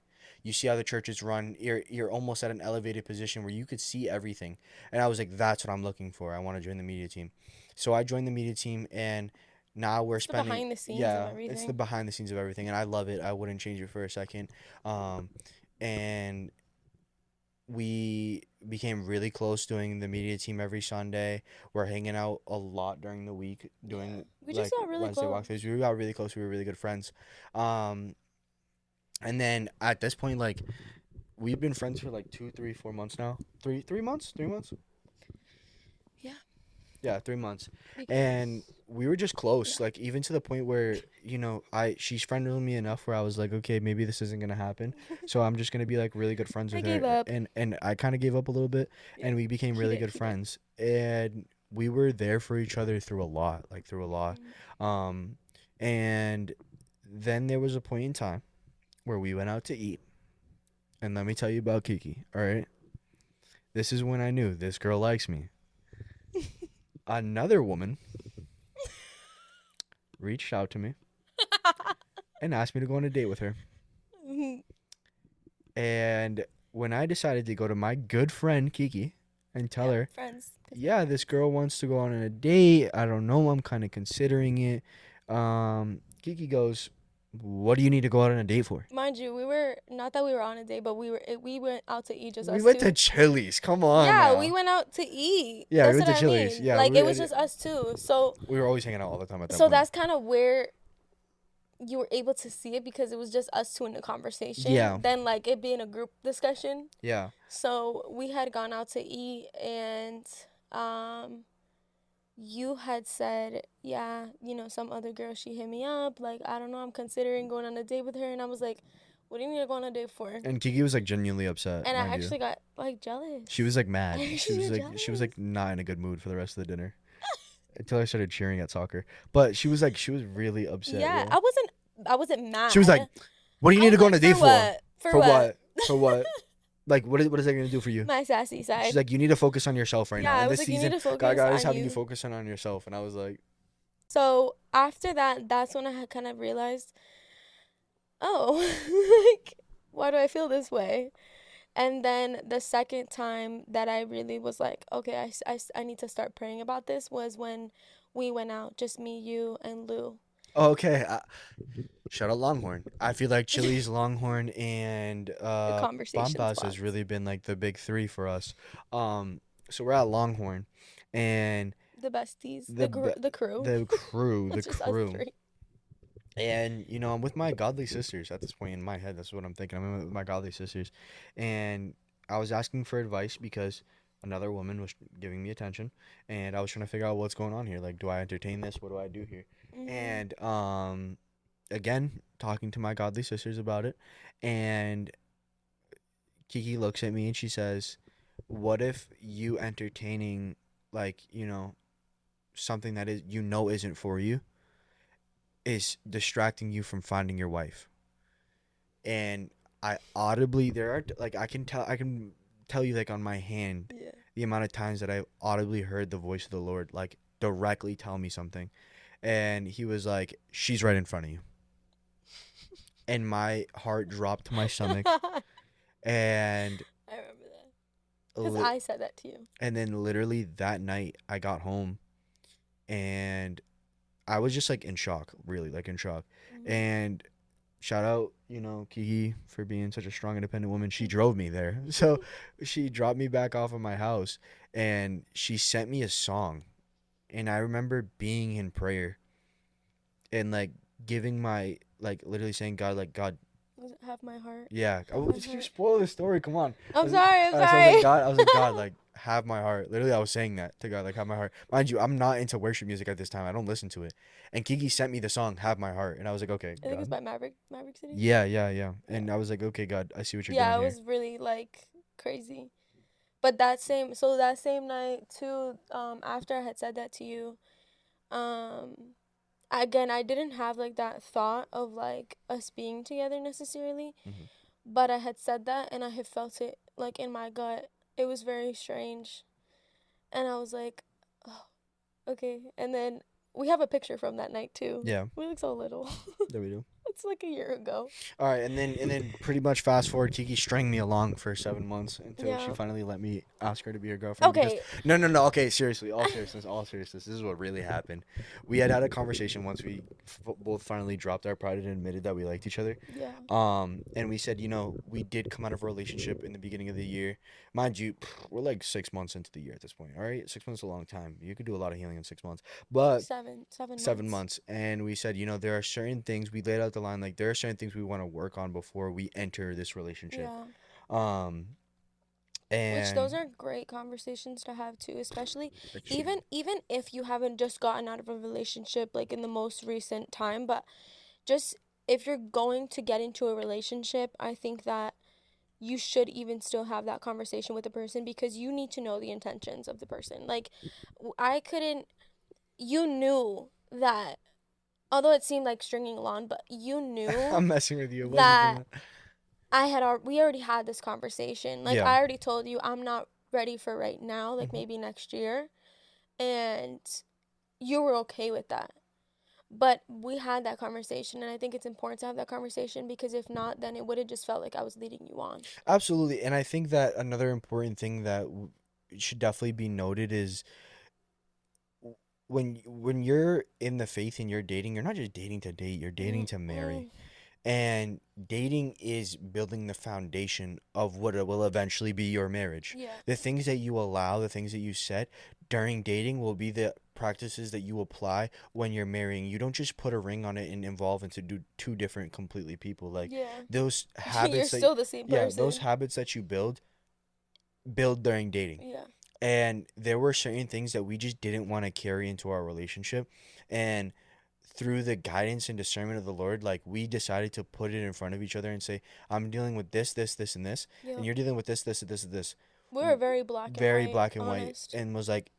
You see how the church is run. You're almost at an elevated position where you could see everything. And I was like, that's what I'm looking for. I want to join the media team. So I joined the media team, and now we're It's the spending, behind the scenes of yeah, it's the everything. behind the scenes of everything, and I love it. I wouldn't change it for a second. Um, and we became really close doing the media team every Sunday. We're hanging out a lot during the week Yeah. doing We just like got really Wednesday close. walkthroughs. We got really close. We were really good friends. Um, and then at this point, like we've been friends for like 2, 3, 4 months now. Three months, 3 months. Yeah. Yeah, 3 months. Because And we were just yeah. close, like even to the point where, she's friendly with me enough where I was like, okay, maybe this isn't gonna happen. So I'm just gonna be like really good friends I with gave her. up. And I kinda gave up a little bit, Yeah. and we became He really did. good He did. friends. And we were there for each other through a lot, like through a lot. Mm. Um and then there was a point in time where we went out to eat. And let me tell you about Kiki, all right? This is when I knew this girl likes me. Another woman reached out to me and asked me to go on a date with her. And when I decided to go to my good friend Kiki and tell Yeah. her, Friends. Cause we're yeah, this friends. girl wants to go on a date. I don't know. I'm kind of considering it. Kiki goes, what do you need to go out on a date for? Mind you, we were not that we were on a date, but we went out to eat, just We us went to two. Chili's. Come on Yeah, we now. went out to eat. Yeah, we That's went what to I Chili's. mean. Yeah, Like it was just us two. So we were always hanging out all the time at that so point. that's kind of where you were able to see it, because it was just us two in the Yeah, conversation. Then like it being a group discussion. yeah. So we had gone out to eat, and um you had said, yeah, some other girl, she hit me up, like, I don't know, I'm considering going on a date with her. And I was like, what do you need to go on a date for? And Kiki was like genuinely upset, And I mind you. actually got like jealous. She was like I mad. She actually was got like she was jealous. like not in a good mood for the rest of the dinner until I started cheering at soccer. But she was really upset, Yeah, yo. I wasn't She was like, mad. "What do you I need was to go on like, a for date for? what? For For what? what? For what? Like, what is that gonna do for you?" My sassy She's side. like, "You need to focus on yourself right Yeah, now. I In was this like, you need season, to God, focus God is on having you you. focus on yourself." And I was like, So after that, that's when I had kind of realized, oh, like, why do I feel this way? And then the second time that I really was like, okay, I need to start praying about this, was when we went out, just me, you, and Lou. "Okay, shout out Longhorn. I feel like Chili's, Longhorn, and The conversation Bombas has spots. really been like the big three for us. Um, so we're at Longhorn, and The besties. the be- The crew. the crew, the It's just us crew. three. And I'm with my godly sisters at this point in my head. That's what I'm thinking. I'm with my godly sisters, and I was asking for advice because another woman was giving me attention, and I was trying to figure out what's going on here. Like, do I entertain this? What do I do here? Hmm. And again, talking to my godly sisters about it, and Kiki looks at me and she says, "What if you entertaining, like, something that is isn't for you, is distracting you from finding your wife?" And I audibly, there are like I can tell you, like, on my hand, Yeah. the amount of times that I audibly heard the voice of the Lord like directly tell me something. And he was like, "She's right in front of you." And my heart dropped to my stomach. I And remember that. Because li- I said that to you. and then literally that night I got home and I was just like in shock, really like in shock. Hmm. And shout out, Kiki for being such a strong, independent woman. She drove me there. So she dropped me back off of my house and she sent me a song. And I remember being in prayer and like giving my, like, literally saying, God, like, God, Was it Have My Heart? yeah. Have My You Heart. spoil the story. Come on. I'm sorry. I'm So I was like, sorry. God, like, have my heart. Literally, I was saying that to God, like, have my heart. Mind you, I'm not into worship music at this time. I don't listen to it. And Kiki sent me the song, Have My Heart. And I was like, okay, I think it's God. by Maverick City. Yeah, yeah, yeah. Yeah. And I was like, okay, God, I see what you're Yeah, doing it here. was really like crazy. But that same night too, after I had said that to you, um, again, I didn't have like that thought of like us being together necessarily, Hmm. but I had said that and I had felt it like in my gut. It was very strange. And I was like, oh, okay. And then we have a picture from that night too. Yeah, We look so little. there we do. It's like a year ago. All right, and then pretty much fast forward, Kiki stringed me along for 7 months until she Yeah. finally let me ask her to be her girlfriend. Because Okay. no, okay, seriously, all seriousness, this is what really happened. We had a conversation once we both finally dropped our pride and admitted that we liked each other. Yeah. And we said, we did come out of a relationship in the beginning of the year. Mind you, we're like 6 months into the year at this point. All right, 6 months is a long time. You could do a lot of healing in 6 months, but Seven 7 months. months. And we said, there are certain things we laid out the line, like there are certain things we want to work on before we enter this relationship. Yeah. um Which and those are great conversations to have too, especially achieve. even if you haven't just gotten out of a relationship like in the most recent time, but just if you're going to get into a relationship, I think that you should even still have that conversation with the person because you need to know the intentions of the person. Like I couldn't you knew that although it seemed like stringing along, but you knew I'm messing with you, it wasn't that that. we already had this conversation. Like Yeah. I already told you I'm not ready for right now, like Hmm. maybe next year. And you were okay with that. But we had that conversation and I think it's important to have that conversation because if not, then it would have just felt like I was leading you on. Absolutely. And I think that another important thing that should definitely be noted is when you're in the faith and you're dating, you're not just dating to date, you're dating to marry. Mm-mm. And dating is building the foundation of what it will eventually be your marriage. Yeah. The things that you allow, the things that you set during dating will be the practices that you apply when you're marrying. You don't just put a ring on it and evolve into two different completely people. Like Yeah. those You're habits that still the same yeah, those person. habits that you build during dating. Yeah. And there were certain things that we just didn't want to carry into our relationship. And through the guidance and discernment of the Lord, like we decided to put it in front of each other and say, I'm dealing with this, and this, and Yeah. you're dealing with this, and this. We were very black and Very white, black and white, honest. and was like,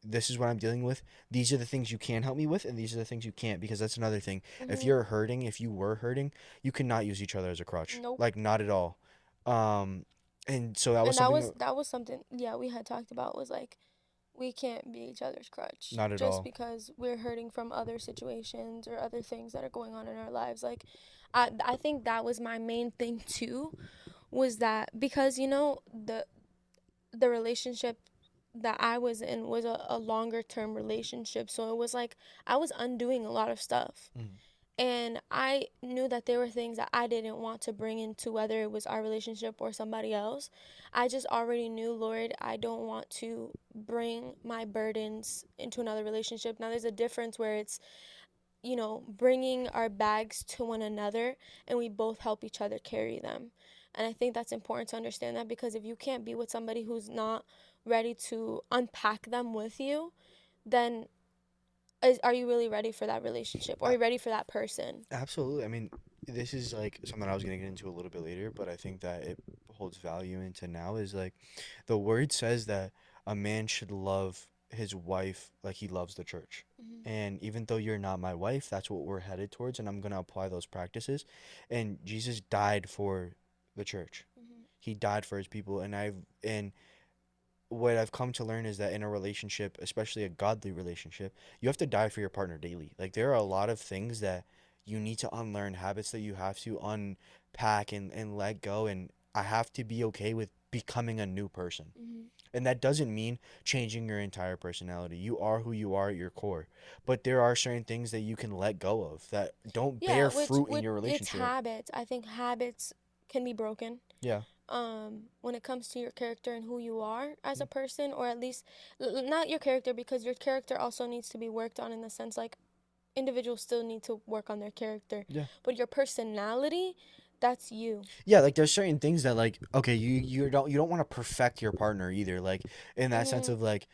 this is what I'm dealing with. These are the things you can help me with, and these are the things you can't, because that's another thing. Mhm. If you were hurting, you cannot use each other as a crutch. Nope. Like, not at all. Um, and so that was And that something, was something yeah, we had talked about was like we can't be each other's crutch not at just all. because we're hurting from other situations or other things that are going on in our lives. Like I think that was my main thing too was that because the relationship that I was in was a longer term relationship. So it was like I was undoing a lot of stuff. Mm. And I knew that there were things that I didn't want to bring into whether it was our relationship or somebody else. I just already knew, Lord, I don't want to bring my burdens into another relationship. Now, there's a difference where it's, bringing our bags to one another and we both help each other carry them. And I think that's important to understand that because if you can't be with somebody who's not ready to unpack them with you, then are you really ready for that relationship? Or are you ready for that person? Absolutely. I mean, this is like something I was going to get into a little bit later, but I think that it holds value into now is like the word says that a man should love his wife like he loves the church. Mm-hmm. And even though you're not my wife, that's what we're headed towards, and I'm going to apply those practices. And Jesus died for the church. Mm-hmm. He died for his people, and what I've come to learn is that in a relationship, especially a godly relationship, you have to die for your partner daily. Like there are a lot of things that you need to unlearn, habits that you have to unpack and let go. And I have to be okay with becoming a new person. Mm-hmm. And that doesn't mean changing your entire personality. You are who you are at your core. But there are certain things that you can let go of that don't Yeah, bear which fruit in would your it's relationship. habits. I think habits can be broken. Yeah. When it comes to your character and who you are as a person, or at least not your character because your character also needs to be worked on in the sense like individuals still need to work on their character, Yeah. but your personality, that's you. Yeah, like there's certain things that like okay, you don't want to perfect your partner either. Like in that sense Mhm. of like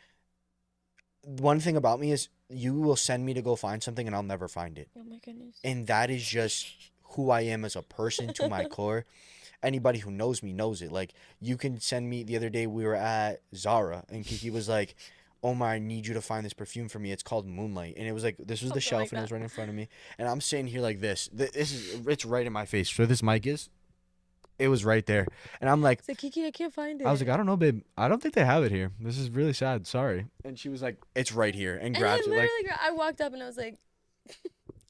one thing about me is you will send me to go find something and I'll never find it. Oh my goodness. And that is just who I am as a person to my core. Anybody who knows me knows it. Like you can send me the other day we were at Zara and Kiki was like, Omar, I need you to find this perfume for me. It's called Moonlight. And it was like this was the Something like shelf and it that. was right in front of me. And I'm sitting here like this. This is it's right in my face. So this mic is it was right there. And I'm like So Kiki, I can't find I was it. like, I don't know, babe. I don't think they have it here. This is really sad. Sorry. And she was like, it's right here and And I grabs it. Like, literally, I walked up and I was like,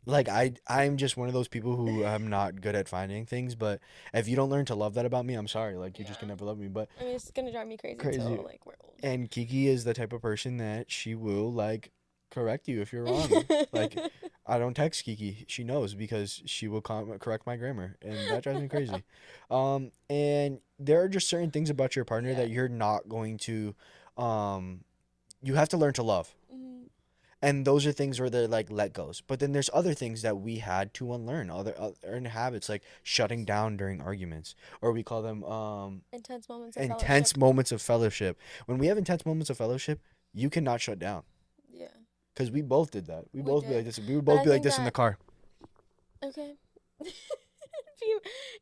Like I'm just one of those people who I'm not good at finding things, but if you don't learn to love that about me, I'm sorry. Like you just can Yeah. never love me. But I mean, it's gonna drive me crazy crazy. till like we're old. And Kiki is the type of person that she will like correct you if you're wrong. Like I don't text Kiki. She knows because she will correct my grammar, and that drives me crazy. And there are just certain things about your partner Yeah. that you're not going to um you have to learn to love. Mhm. And those are things where they're like let goes. But then there's other things that we had to unlearn, other habits like shutting down during arguments, or we call them Intense moments of fellowship. intense moments of fellowship. When we have intense moments of fellowship, you cannot shut down Yeah, because we both did that. We we both be like did. this. We would But both I be like think this in the that car okay. Be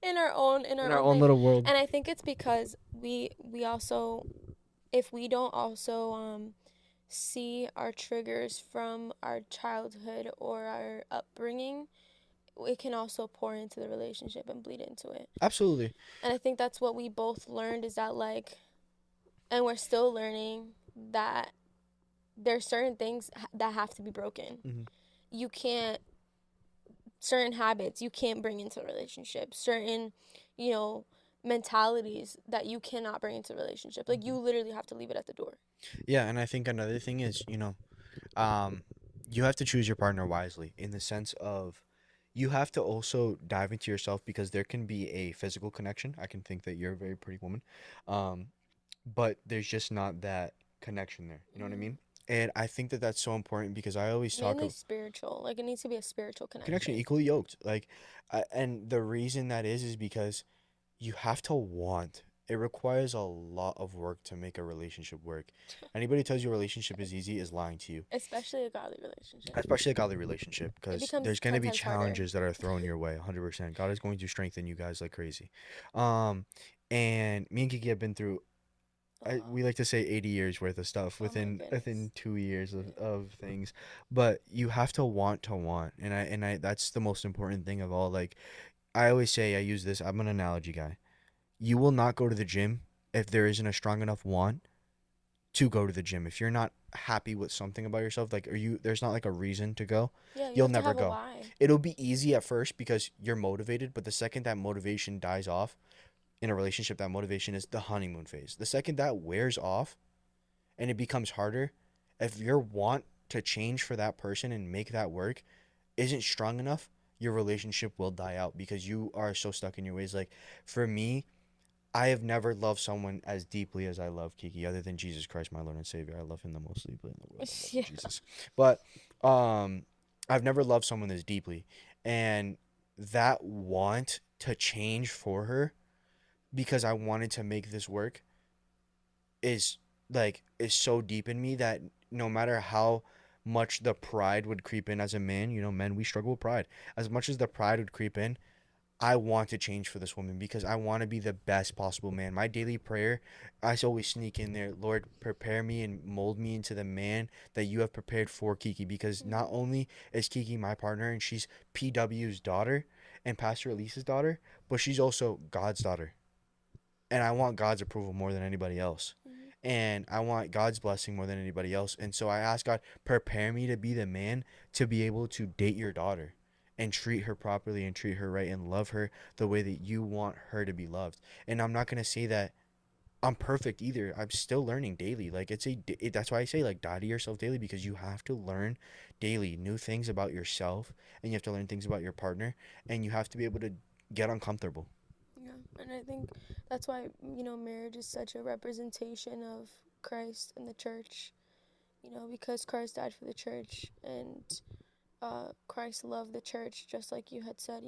in our own in our own thing. little world. And I think it's because we also, if we don't also see our triggers from our childhood or our upbringing, it can also pour into the relationship and bleed into it. Absolutely. And I think that's what we both learned is that like, and we're still learning that there's certain things that have to be broken. Hmm. You can't, certain habits you can't bring into a relationship, certain, you know, mentalities that you cannot bring into a relationship. Like you literally have to leave it at the door. Yeah, and I think another thing is, um, you have to choose your partner wisely in the sense of you have to also dive into yourself because there can be a physical connection. I can think that you're a very pretty woman, um, but there's just not that connection there. You know what I Mm-hmm. mean? And I think that that's so important because I always talk Mainly of spiritual. Like it needs to be a spiritual connection connection. equally yoked. Like, and the reason that is because you have to want. It requires a lot of work to make a relationship work. Anybody tells you a relationship is easy is lying to you, Especially a godly relationship. especially a godly relationship, It because becomes there's going to 10 be times harder. challenges that are thrown your way. 100%. God is going to strengthen you guys like crazy. Um, and me and Kiki have been through. A lot. We like to say 80 years worth of stuff Oh my within goodness. 2 years Yeah. of things, but you have to want, and I that's the most important thing of all. Like I always say, I use this. I'm an analogy guy. You will not go to the gym if there isn't a strong enough want to go to the gym. If you're not happy with something about yourself, like there's not like a reason to go, Yeah, you you'll have to never have a go. why. It'll be easy at first because you're motivated, but the second that motivation dies off in a relationship, that motivation is the honeymoon phase. The second that wears off and it becomes harder, if your want to change for that person and make that work isn't strong enough, your relationship will die out because you are so stuck in your ways. Like for me, I have never loved someone as deeply as I love Kiki, other than Jesus Christ, my Lord and Savior. I love him the most deeply in the world. I love you, Yeah. Jesus. But I've never loved someone this deeply, and that want to change for her because I wanted to make this work is is so deep in me that no matter how much the pride would creep in as a man, men we struggle with pride. As much as the pride would creep in, I want to change for this woman because I want to be the best possible man. My daily prayer, I always sneak in there, Lord, prepare me and mold me into the man that you have prepared for Kiki. Because not Mm-hmm. only is Kiki my partner and she's PW's daughter and Pastor Elise's daughter, but she's also God's daughter. And I want God's approval more than anybody else. Mm-hmm. And I want God's blessing more than anybody else. And so I ask God, prepare me to be the man to be able to date your daughter and treat her properly and treat her right and love her the way that you want her to be loved. And I'm not going to say that I'm perfect either. I'm still learning daily. Like that's why I say like die to yourself daily, because you have to learn daily new things about yourself, and you have to learn things about your partner, and you have to be able to get uncomfortable. Yeah, and I think that's why, marriage is such a representation of Christ and the church. Because Christ died for the church, and Christ loved the church, just like you had said.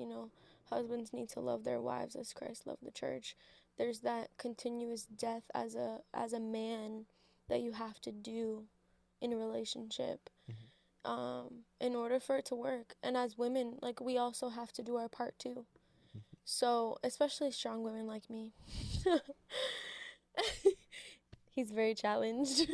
Husbands need to love their wives as Christ loved the church. There's that continuous death as a man that you have to do in a relationship, Mm-hmm. in order for it to work. And as women, like we also have to do our part too. So, especially strong women like me. He's very challenged.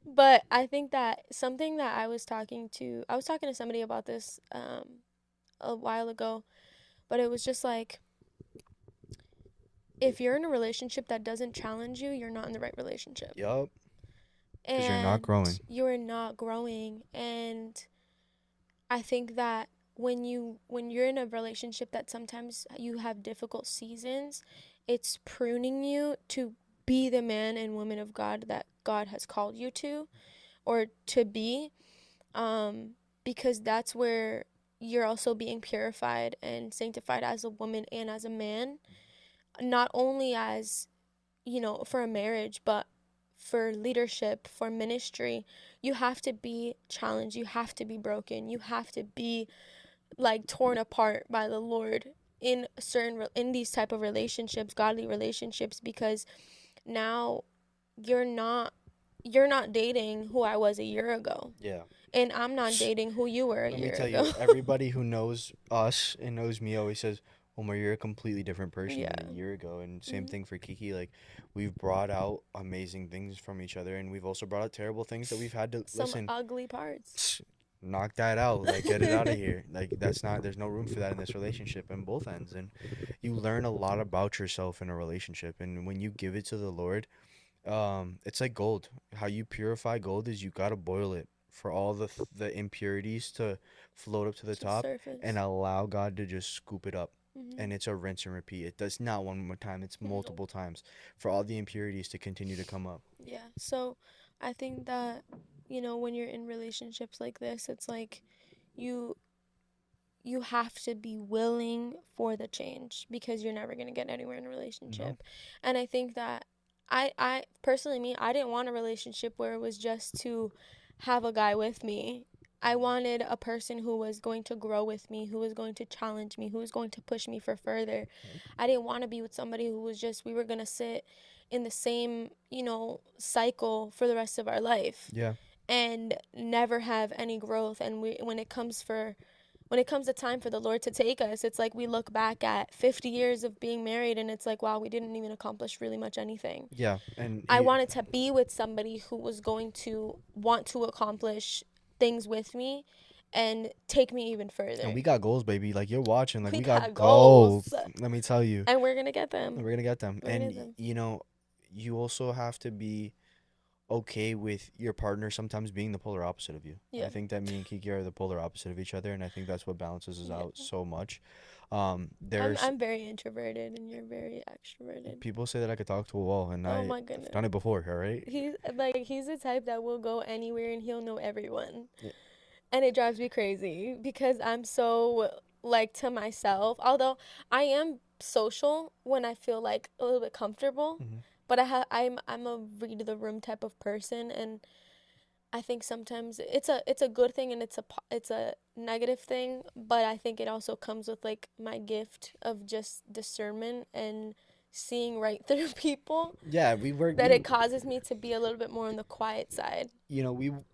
But I think that something that I was talking to somebody about this a while ago, but it was just like if you're in a relationship that doesn't challenge you, you're not in the right relationship. Yup, because you're not And growing. you're not growing, and I think that when you're in a relationship that sometimes you have difficult seasons, it's pruning you to be the man and woman of God that God has called you to or to be, um, because that's where you're also being purified and sanctified as a woman and as a man, not only as, for a marriage, but for leadership, for ministry. You have to be challenged, you have to be broken, you have to be like torn apart by the Lord in in these type of relationships, godly relationships, because now you're not you're not dating who I was a year ago, Yeah. and I'm not dating who you were a Let me year tell ago. you, everybody who knows us and knows me always says, Omar, you're a completely different person than a Yeah. year ago. And same Mhm. thing for Kiki. Like, we've brought out amazing things from each other, and we've also brought out terrible things that we've had to Some listen. ugly parts. Knock that out. Like, get it out of here. Like, that's not. There's no room for that in this relationship, in both ends. And you learn a lot about yourself in a relationship, and when you give it to the Lord, it's like gold. How you purify gold is you gotta boil it for all the impurities to float up to the To top and surface. allow God to just scoop it up. Hmm. And it's a rinse and repeat. It does not one more time, it's Nope. multiple times for all the impurities to continue to come up. Yeah. So I think that, when you're in relationships like this, it's like you you have to be willing for the change because you're never going to get anywhere in a No. relationship. And I think that I personally, me, I didn't want a relationship where it was just to have a guy with me. I wanted a person who was going to grow with me, who was going to challenge me, who was going to push me for further. I didn't want to be with somebody who was just, we were going to sit in the same, cycle for the rest of our life Yeah. and never have any growth. And when it comes to time for the Lord to take us, it's like we look back at 50 years of being married and it's like, wow, we didn't even accomplish really much anything. Yeah. And I he wanted to be with somebody who was going to want to accomplish things with me and take me even and further. we got goals, baby. Like you're watching, like We we got got goals. goals Let me tell you. and we're going to get them. We're gonna get them. We're going to And get them. you also have to be okay with your partner sometimes being the polar opposite of you. I Yeah. think that me and Kiki are the polar opposite of each other, and I think that's what balances us Yeah. out so much. I'm There's I'm very introverted and you're very extroverted. people say that I could talk to a wall, and Oh I've my done goodness. it before. All right. He's the type that will go anywhere and he'll know everyone. Yeah. And it drives me crazy because I'm so like to myself. Although I am social when I feel like a little bit comfortable, Hmm. but I'm a read the room type of person, and I think sometimes it's a good thing and it's a negative thing, but I think it also comes with like my gift of just discernment and seeing right through people Yeah, we work. that it causes me to be a little bit more on the quiet side.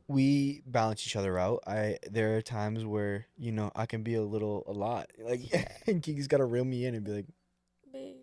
We balance each other out. I There are times where I can be a lot like, Yeah, and Kiki's gotta reel me in and be like, babe,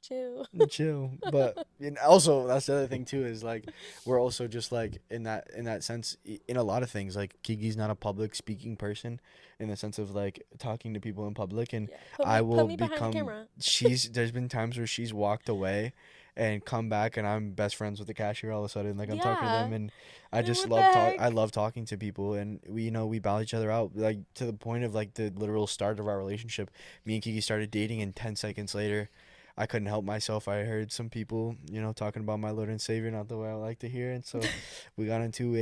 chill. chill. But and also that's the other thing too is like we're also just like in that sense in a lot of things like Kiki's not a public speaking person in the sense of like talking to people in public, and Yeah, I put will me behind the become camera. she's there's been times where she's walked away and come back and I'm best friends with the cashier all of a sudden, like I'm talking to them, Yeah, and I just what the I heck? love talking to people, and we balance each other out like to the point of like the literal start of our relationship. Me and Kiki started dating and 10 seconds later I couldn't help myself. I heard some people, talking about my Lord and Savior, not the way I like to hear. And so we got into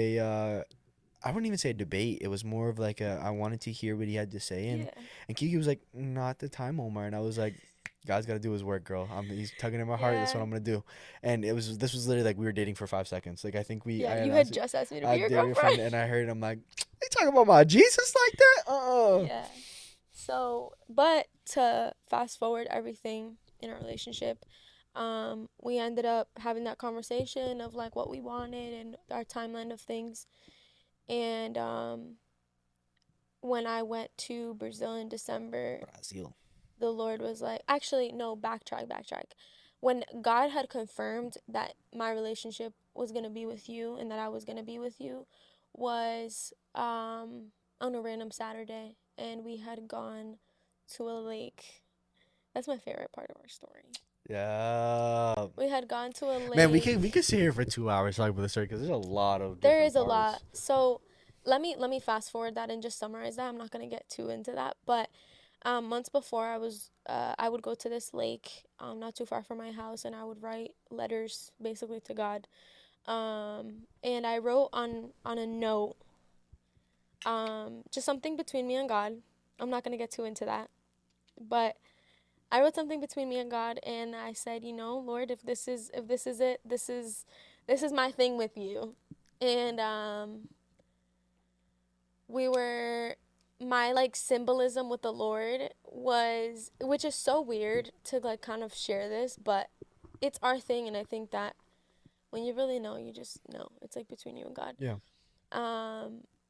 I wouldn't even say a debate. It was more of like I wanted to hear what he had to say. And, Yeah, and Kiki was like, not the time, Omar. And I was like, God's got to do his work, girl. He's tugging at my heart. That's what yeah, I'm going to do. And this was literally like we were dating for 5 seconds. Like I think yeah. I had You had asked, just asked me to be I your dare your friend. girlfriend. And I heard him like, they talking about my Jesus like that? Yeah. So, but to fast forward everything in our relationship, we ended up having that conversation of like what we wanted and our timeline of things. And when I went to Brazil in December, Brazil. the Lord was like, actually, no, backtrack. When God had confirmed that my relationship was going to be with you and that I was going to be with you, was on a random Saturday. And we had gone to a lake. That's my favorite part of our story. Yeah. We had gone to a Man, lake. we could sit here for 2 hours talking about this story because there's a lot of There different is a lot. parts. So, let me fast forward that and just summarize that. I'm not gonna get too into that, but months before, I would go to this lake, not too far from my house, and I would write letters basically to God. And I wrote on a note, just something between me and God. I'm not gonna get too into that, but I wrote something between me and God, and I said, Lord, if this is it, this is my thing with you. And we were my like symbolism with the Lord was, which is so weird to like kind of share this, but it's our thing, and I think that when you really know, you just know. It's like between you and God. Yeah.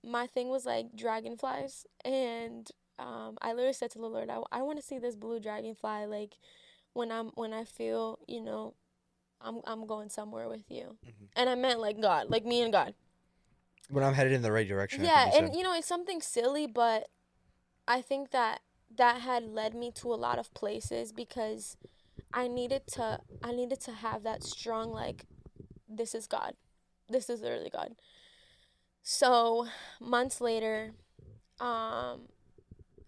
My thing was like dragonflies, and I literally said to the Lord, I want to see this blue dragonfly like when I feel, I'm going somewhere with you. Hmm. And I meant like God, like me and God. When I'm headed in the right direction, I think Yeah, you and said. it's something silly, but I think that had led me to a lot of places because I needed to have that strong like this is God. This is literally God. So, months later, um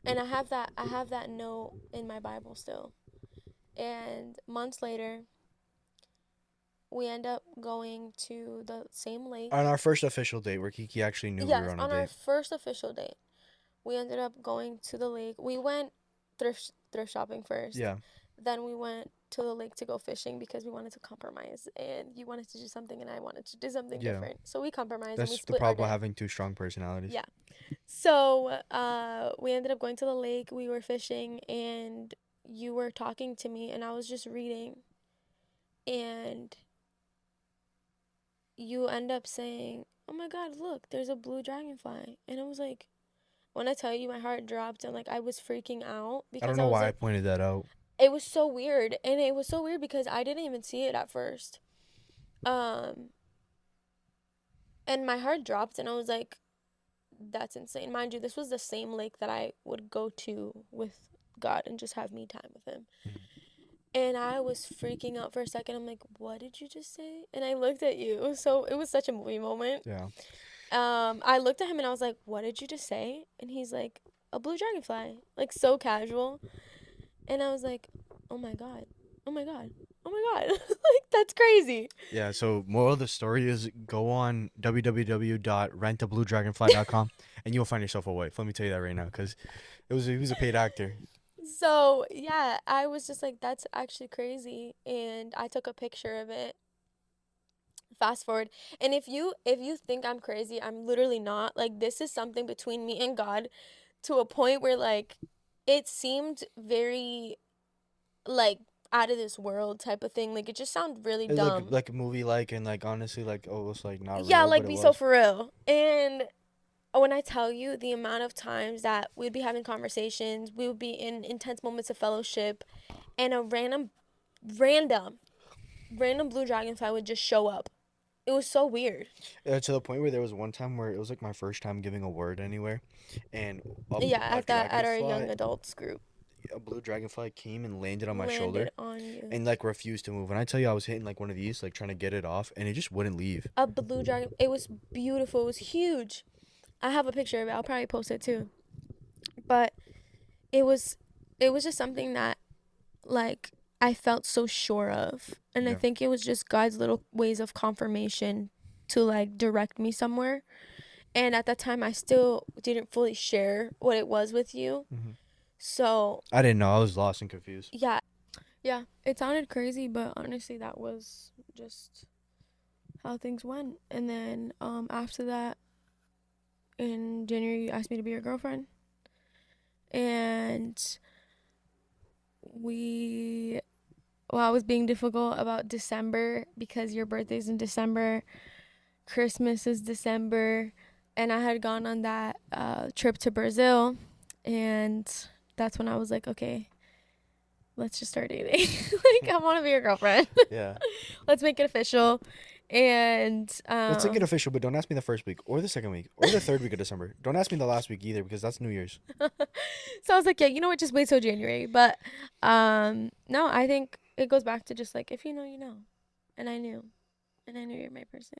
and I have that note in my Bible still. And months later, we end up going to the same On lake. our first official date, where Kiki actually knew we were Yes, on a on our date. first official date, we ended up going to the lake. We went thrift shopping first. Yeah. Then we went to the lake to go fishing because we wanted to compromise, and you wanted to do something and I wanted to do something Yeah. different. So we compromised and we That's the split our problem with day. having two strong personalities. Yeah. So, we ended up going to the lake. We were fishing, and you were talking to me, and I was just reading, and you end up saying, "Oh my God, look, there's a blue dragonfly," and it was like, when I tell you, my heart dropped, and like I was freaking out I don't because I know was why I like, pointed that out. it was so weird, and it was so weird because I didn't even see it at first, um, and my heart dropped, and I was like, that's insane. Mind you, this was the same lake that I would go to with God and just have me time with him. Mhm. And I was freaking out for a second. I'm like, what did you just say? And I looked at you. So it was such a movie moment. Yeah. I looked at him and I was like, what did you just say? And he's like, a blue dragonfly. Like, so casual. And I was like, oh my God. Oh my God. Oh my God. Like, that's crazy. Yeah, so moral of the story is go on www.rentabluedragonfly.com and you'll find yourself a wife. Let me tell you that right now, because he was a paid actor. So, yeah, I was just like, that's actually crazy. And I took a picture of it. Fast forward, and if you think I'm crazy, I'm literally not. Like, this is something between me and God, to a point where like it seemed very like out of this world type of thing. Like, it just sounded really It was dumb. like a movie, like, and like honestly, like almost like not Yeah, real, but like, it be so was. for real. And when I tell you the amount of times that we'd be having conversations, we would be in intense moments of fellowship, and a random random blue dragonfly would just show up. It was so weird. To the point where there was one time where it was like my first time giving a word anywhere, and Yeah, a at our young dragonfly, adults group, a blue dragonfly came and landed on my landed shoulder on you. and like refused to move. And I tell you, I was hitting like one of these, like trying to get it off, and it just wouldn't leave. A blue dragon. It was beautiful. It was huge. I have a picture of it. I'll probably post it too. But it was it was just something that like I felt so sure of. And I Yeah. think it was just God's little ways of confirmation to like direct me somewhere. And at that time I still didn't fully share what it was with you. Hmm. So, I didn't know. I was lost and confused. yeah. Yeah, it sounded crazy, but honestly that was just how things went. And then after that, in January, you asked me to be your girlfriend. And we, well, I was being difficult about December because your birthday's in December, Christmas is December, and I had gone on that trip to Brazil. And that's when I was like, okay, let's just start dating. Like, I want to be your girlfriend. Yeah. Let's make it official. And Let's make it official, but don't ask me the first week or the second week or the third week of December. Don't ask me the last week either because that's New Year's. so I was like, yeah, you know what? Just wait till January. But no, I think it goes back to just like, if you know, you know. And I knew. And I knew you're my person.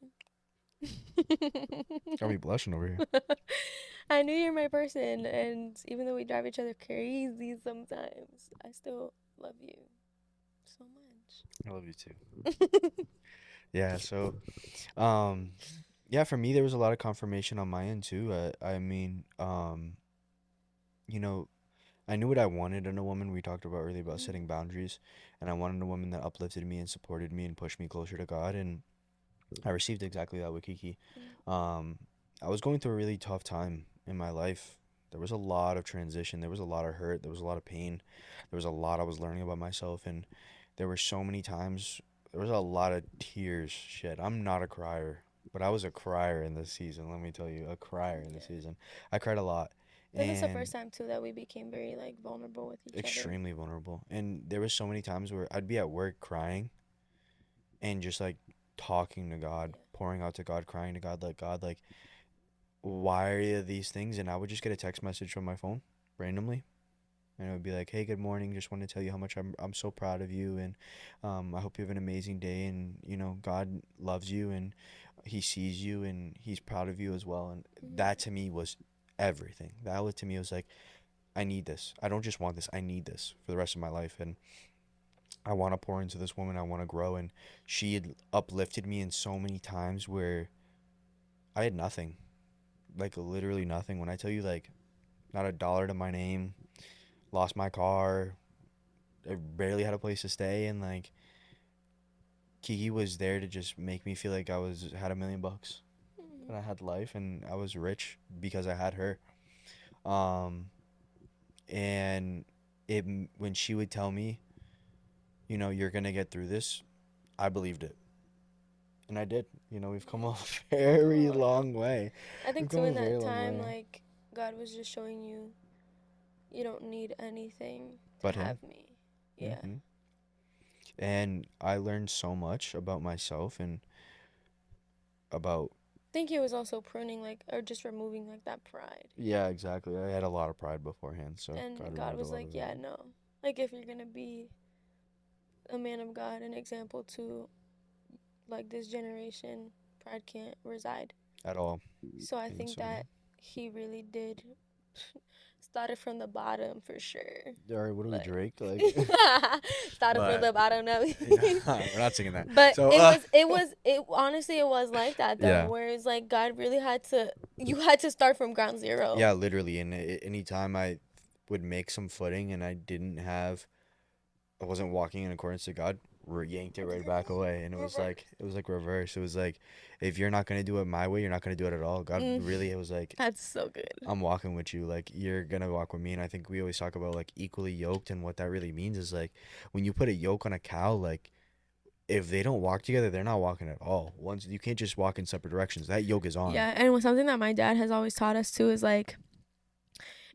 Got me blushing over here. I knew you're my person, and even though we drive each other crazy sometimes, I still love you so I love you too. much. Yeah, so um yeah, for me there was a lot of confirmation on my end too. I mean, you know, I knew what I wanted in a woman. We talked about earlier about setting Mhm. boundaries, and I wanted a woman that uplifted me and supported me and pushed me closer to God, and I received exactly that with Kiki. Mm. Um, I was going through a really tough time in my life. There was a lot of transition. There was a lot of hurt. There was a lot of pain. There was a lot I was learning about myself, and there were so many times. There was a lot of tears. Shit, I'm not a crier, but I was a crier in this season. Let me tell you, a crier in this Yeah. season. I cried a lot, This is the and first time too that we became very like vulnerable with each other. extremely vulnerable. And there was so many times where I'd be at work crying and just like talking to God, Yeah. pouring out to God, crying to God, like God, like why are these things? And I would just get a text message from my phone randomly, and it would be like, "Hey, good morning. Just want to tell you how much I'm so proud of you, and I hope you have an amazing day. And God loves you, and He sees you, and He's proud of you as well." And that Mhm. to me was everything. That was to me was like, I need this. I don't just want this. I need this for the rest of my life, and I want to pour into this woman. I want to grow, and she had uplifted me in so many times where I had nothing, like literally nothing. When I tell you, like, not a dollar to my name, lost my car, I barely had a place to stay, and like Kiki was there to just make me feel like I was had $1 million Mhm. and I had life and I was rich because I had her. Um, and when she would tell me, you're gonna get through this, I believed it, and I did. We've come a very Oh yeah. long way. I We've think come too a in very that long time way. like God was just showing you you don't need anything to But him. have me. Yeah. Hmm. And I learned so much about myself and about. I think he was also pruning like or just removing like that pride. Yeah, exactly. I had a lot of pride beforehand, so God And God removed a was lot like, of it. yeah, no. Like if you're going to be a man of God, an example to like this generation, pride can't reside. At all. So I And think so, that he really did started from the bottom for sure. all right, what are we, Like Drake? Like, started from but the bottom now. we're not singing that. But So, it honestly it was like that though, yeah, where it's like God really had to you had to start from ground zero. yeah, literally. And anytime I would make some footing and I wasn't walking in accordance to God, yanked it right back away. And it was like reverse. It was like, if you're not gonna do it my way, you're not gonna do it at all. God Mm, really, it was like, that's so good. I'm walking with you. Like, you're gonna walk with me. And I think we always talk about like equally yoked, and what that really means is like when you put a yoke on a cow, like if they don't walk together, they're not walking at all. Once you can't just walk in separate directions. That yoke is on. Yeah, and something that my dad has always taught us too is like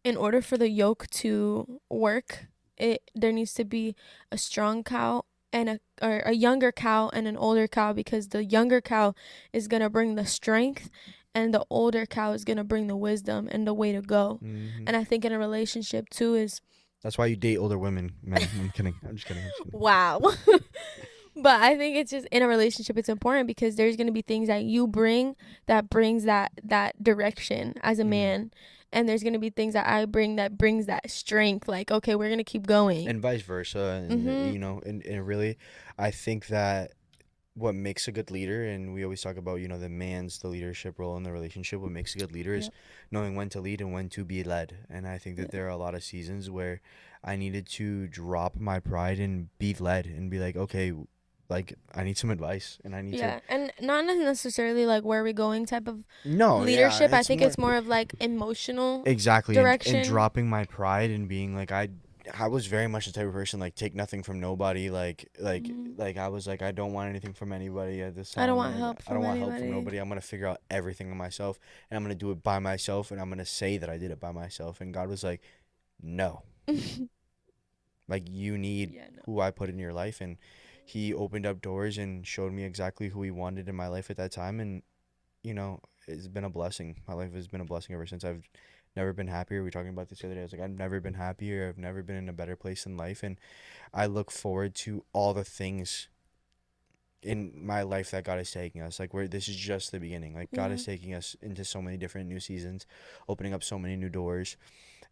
in order for the yoke to work, there needs to be a strong cow and a younger cow and an older cow because the younger cow is gonna bring the strength and the older cow is gonna bring the wisdom and the way to go. Hmm. And I think in a relationship too is That's why you date older women, men. I'm kidding. I'm just kidding. I'm just kidding. wow. But I think it's just in a relationship it's important because there's going to be things that you bring that brings that direction as a Hmm. man, and there's going to be things that I bring that brings that strength like okay, we're going to keep going. And vice versa. And Mhm. and really, I think that what makes a good leader, and we always talk about, the leadership role in the relationship. What makes a good leader is Yep. knowing when to lead and when to be led. And I think that Yeah. there are a lot of seasons where I needed to drop my pride and be led and be like, okay, like I need some advice and I need to. Yeah, and not necessarily like where are we going type of No, yeah, leadership. I it's think more it's more of like emotional exactly, and direction. dropping my pride and being like I was very much the type of person like take nothing from nobody, Mhm. like I was like I don't want anything from anybody at this I don't time. want Like help I don't from want help from anybody. nobody. I'm gonna figure out everything myself, and I'm gonna do it by myself, and I'm gonna say that I did it by myself. And God was like, no, like you need Yeah, no. who I put in your life. And He opened up doors and showed me exactly who He wanted in my life at that time. And it's been a blessing. My life has been a blessing ever since. I've never been happier. We were talking about this the other day. I was like, I've never been happier. I've never been in a better place in life. And I look forward to all the things in my life that God is taking us. Like, this is just the beginning. Like, God Yeah. is taking us into so many different new seasons, opening up so many new doors,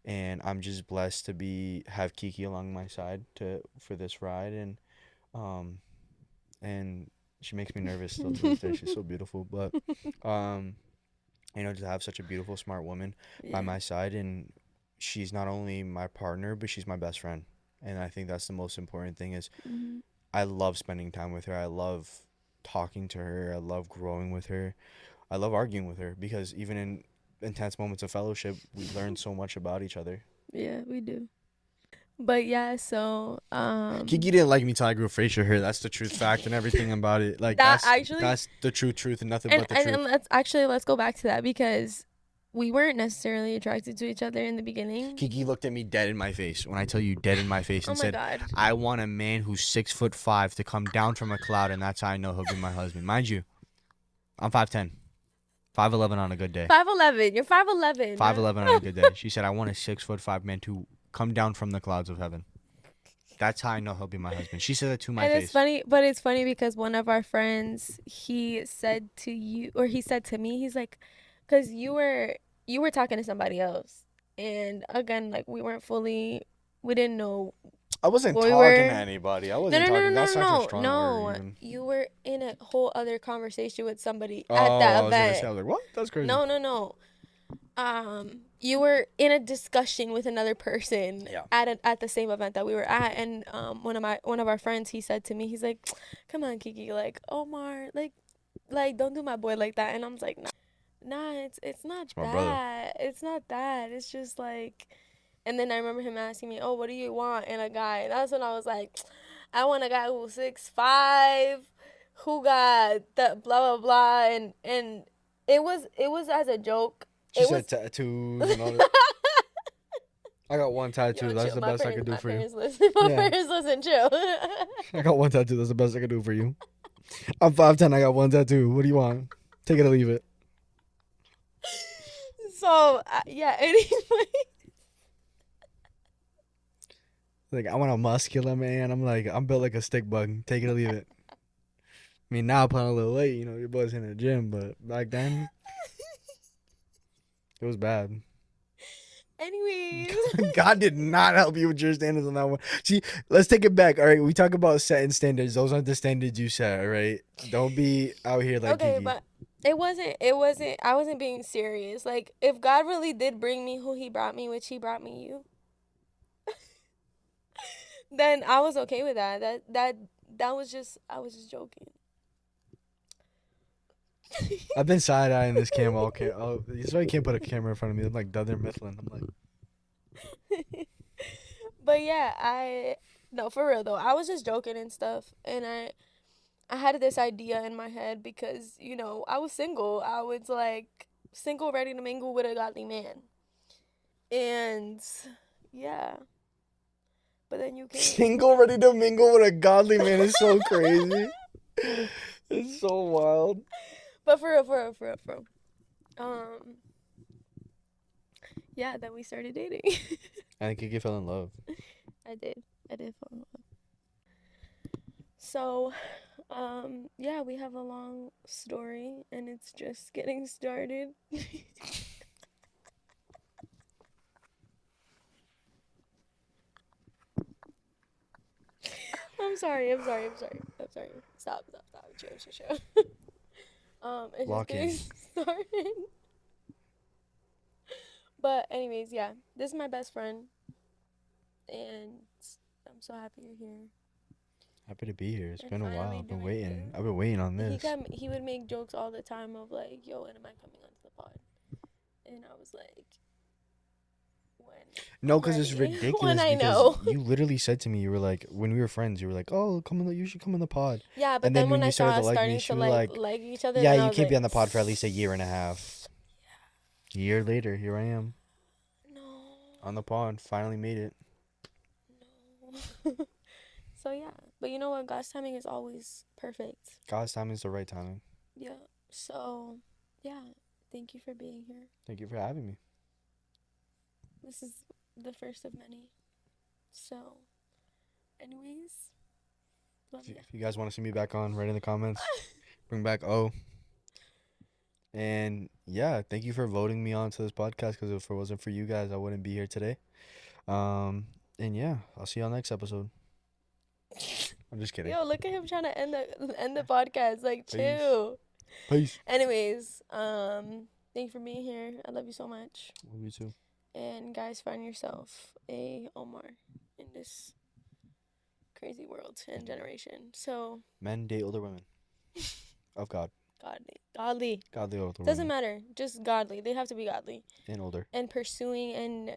and I'm just blessed to have Kiki along my side for this ride, um and she makes me nervous still to this day. She's so beautiful, but um to have such a beautiful, smart woman by Yeah. my side, and she's not only my partner, but she's my best friend. And I think that's the most important thing is Hmm. I love spending time with her. I love talking to her. I love growing with her. I love arguing with her because even in intense moments of fellowship, we learn so much about each other. Yeah, we do. But yeah, so Kiki didn't like me till I grew facial hair. That's the truth, fact, and everything about it. Like that that's actually, that's the truth, and nothing and, but the and truth. and let's go back to that because we weren't necessarily attracted to each other in the beginning. Kiki looked at me dead in my face when I tell you dead in my face Oh and my said, god. "I want a man who's 6'5" to come down from a cloud, and that's how I know he'll be my husband." Mind you, I'm 5'10", 5'11" on a good day. 5'11". You're 5'11". 5'11" on a good day. She said, "I want a 6'5" man to come down from the clouds of heaven. That's how I know he'll be my husband." She said that to my And it's face. funny, but it's funny because one of our friends, he said to you, or he said to me, he's like, because you were talking to somebody else, and again, like we didn't know I wasn't what we talking to were. anybody. I No, wasn't no, no, no, talking. That's no, such a no, strong word, no. even. You were in a whole other conversation with somebody at Oh, that I was gonna say, event. I was like, what? That's crazy. No, no, no. You were in a discussion with another person Yeah. at the same event that we were at, and one of our friends, he said to me, he's like, "Come on, Kiki, like Omar, like don't do my boy like that." And I'm like, nah, it's not It's my brother. that. It's not that. It's just like, and then I remember him asking me, "Oh, what do you want in a guy?" And that's when I was like, "I want a guy who's 6'5", who got the blah blah blah," and it was as a joke. She It said was. tattoos and all that. I got one tattoo. Yo, That's chill. the My best I parents, could do my for you. parents listen. My Yeah. parents listen. Chill. I got one tattoo. That's the best I could do for you. I'm 5'10". I got one tattoo. What do you want? Take it or leave it. So yeah. Anyway. Like, I want a muscular man. I'm built like a stick bug. Take it or leave it. I mean, now I put on a little weight. Your boy's in the gym, but back then it was bad. Anyways. God did not help you with your standards on that one. See, let's take it back. All right, we talk about setting standards. Those aren't the standards you set. All right, don't be out here like Okay, Kiki. but it wasn't I wasn't being serious. Like if God really did bring me who he brought me, which he brought me you, then I was okay with that. That was just I was just joking. I've been side eyeing this cam all. Oh, that's why you can't put a camera in front of me. I'm like Dunder Mifflin. I'm like, But yeah, I no, for real though. I was just joking and stuff, and I had this idea in my head because, I was single. I was like single ready to mingle with a godly man. And yeah, but then you came. single, ready to mingle with a godly man is so crazy. It's so wild. But for real, for real, for real, for real. Um, yeah, then we started dating. I think Kiki fell in love. I did. I did fall in love. So, yeah, we have a long story and it's just getting started. I'm sorry. I'm sorry. I'm sorry. I'm sorry. Stop. Stop. Stop. Chill. Chill. Chill. It's just Lock getting in. started. But anyways, yeah, this is my best friend, and I'm so happy you're here. Happy to be here. It's And been a while. finally I've been doing waiting. it. I've been waiting on this. He would make jokes all the time of like, "Yo, when am I coming onto the pod?" And I was like, "When No, I'm because it's ready." ridiculous. When I Because know. you literally said to me, you were like, when we were friends, you were like, "Oh, you should come on the pod." Yeah, but And then then when when I you saw started to us like me, starting she to was like, like each other, "Yeah, then I you was can't be like, on the pod for at least a year and a half." A year later, here I am "No, on the pod. Finally made it. no." So yeah, but you know what? God's timing is always perfect. God's timing is the right timing. Yeah. So, yeah. Thank you for being here. Thank you for having me. This is the first of many. So, anyways, Love ya. If you guys want to see me back on, write in the comments. Bring back O. And yeah, thank you for voting me onto this podcast because if it wasn't for you guys, I wouldn't be here today. Um, and yeah, I'll see y'all next episode. I'm just kidding. Yo, look at him trying to end the podcast. Like, Peace. chill. Peace. Anyways, thank you for being here. I love you so much. Love you too. And guys, find yourself a Omar in this crazy world and generation. So Men date older women of God. godly. Godly older Doesn't women. matter. Just godly. They have to be godly And older. and pursuing and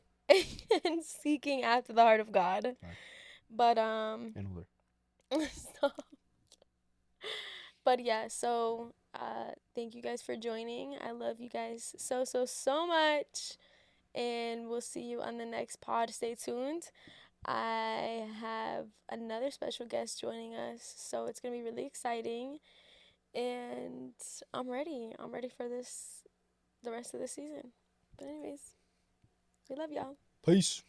and seeking after the heart of God. Right. But And older. stop. But yeah, so thank you guys for joining. I love you guys so much. And we'll see you on the next pod. Stay tuned. I have another special guest joining us, so it's gonna be really exciting. And I'm ready. I'm ready for the rest of the season. But anyways, we love y'all. Peace.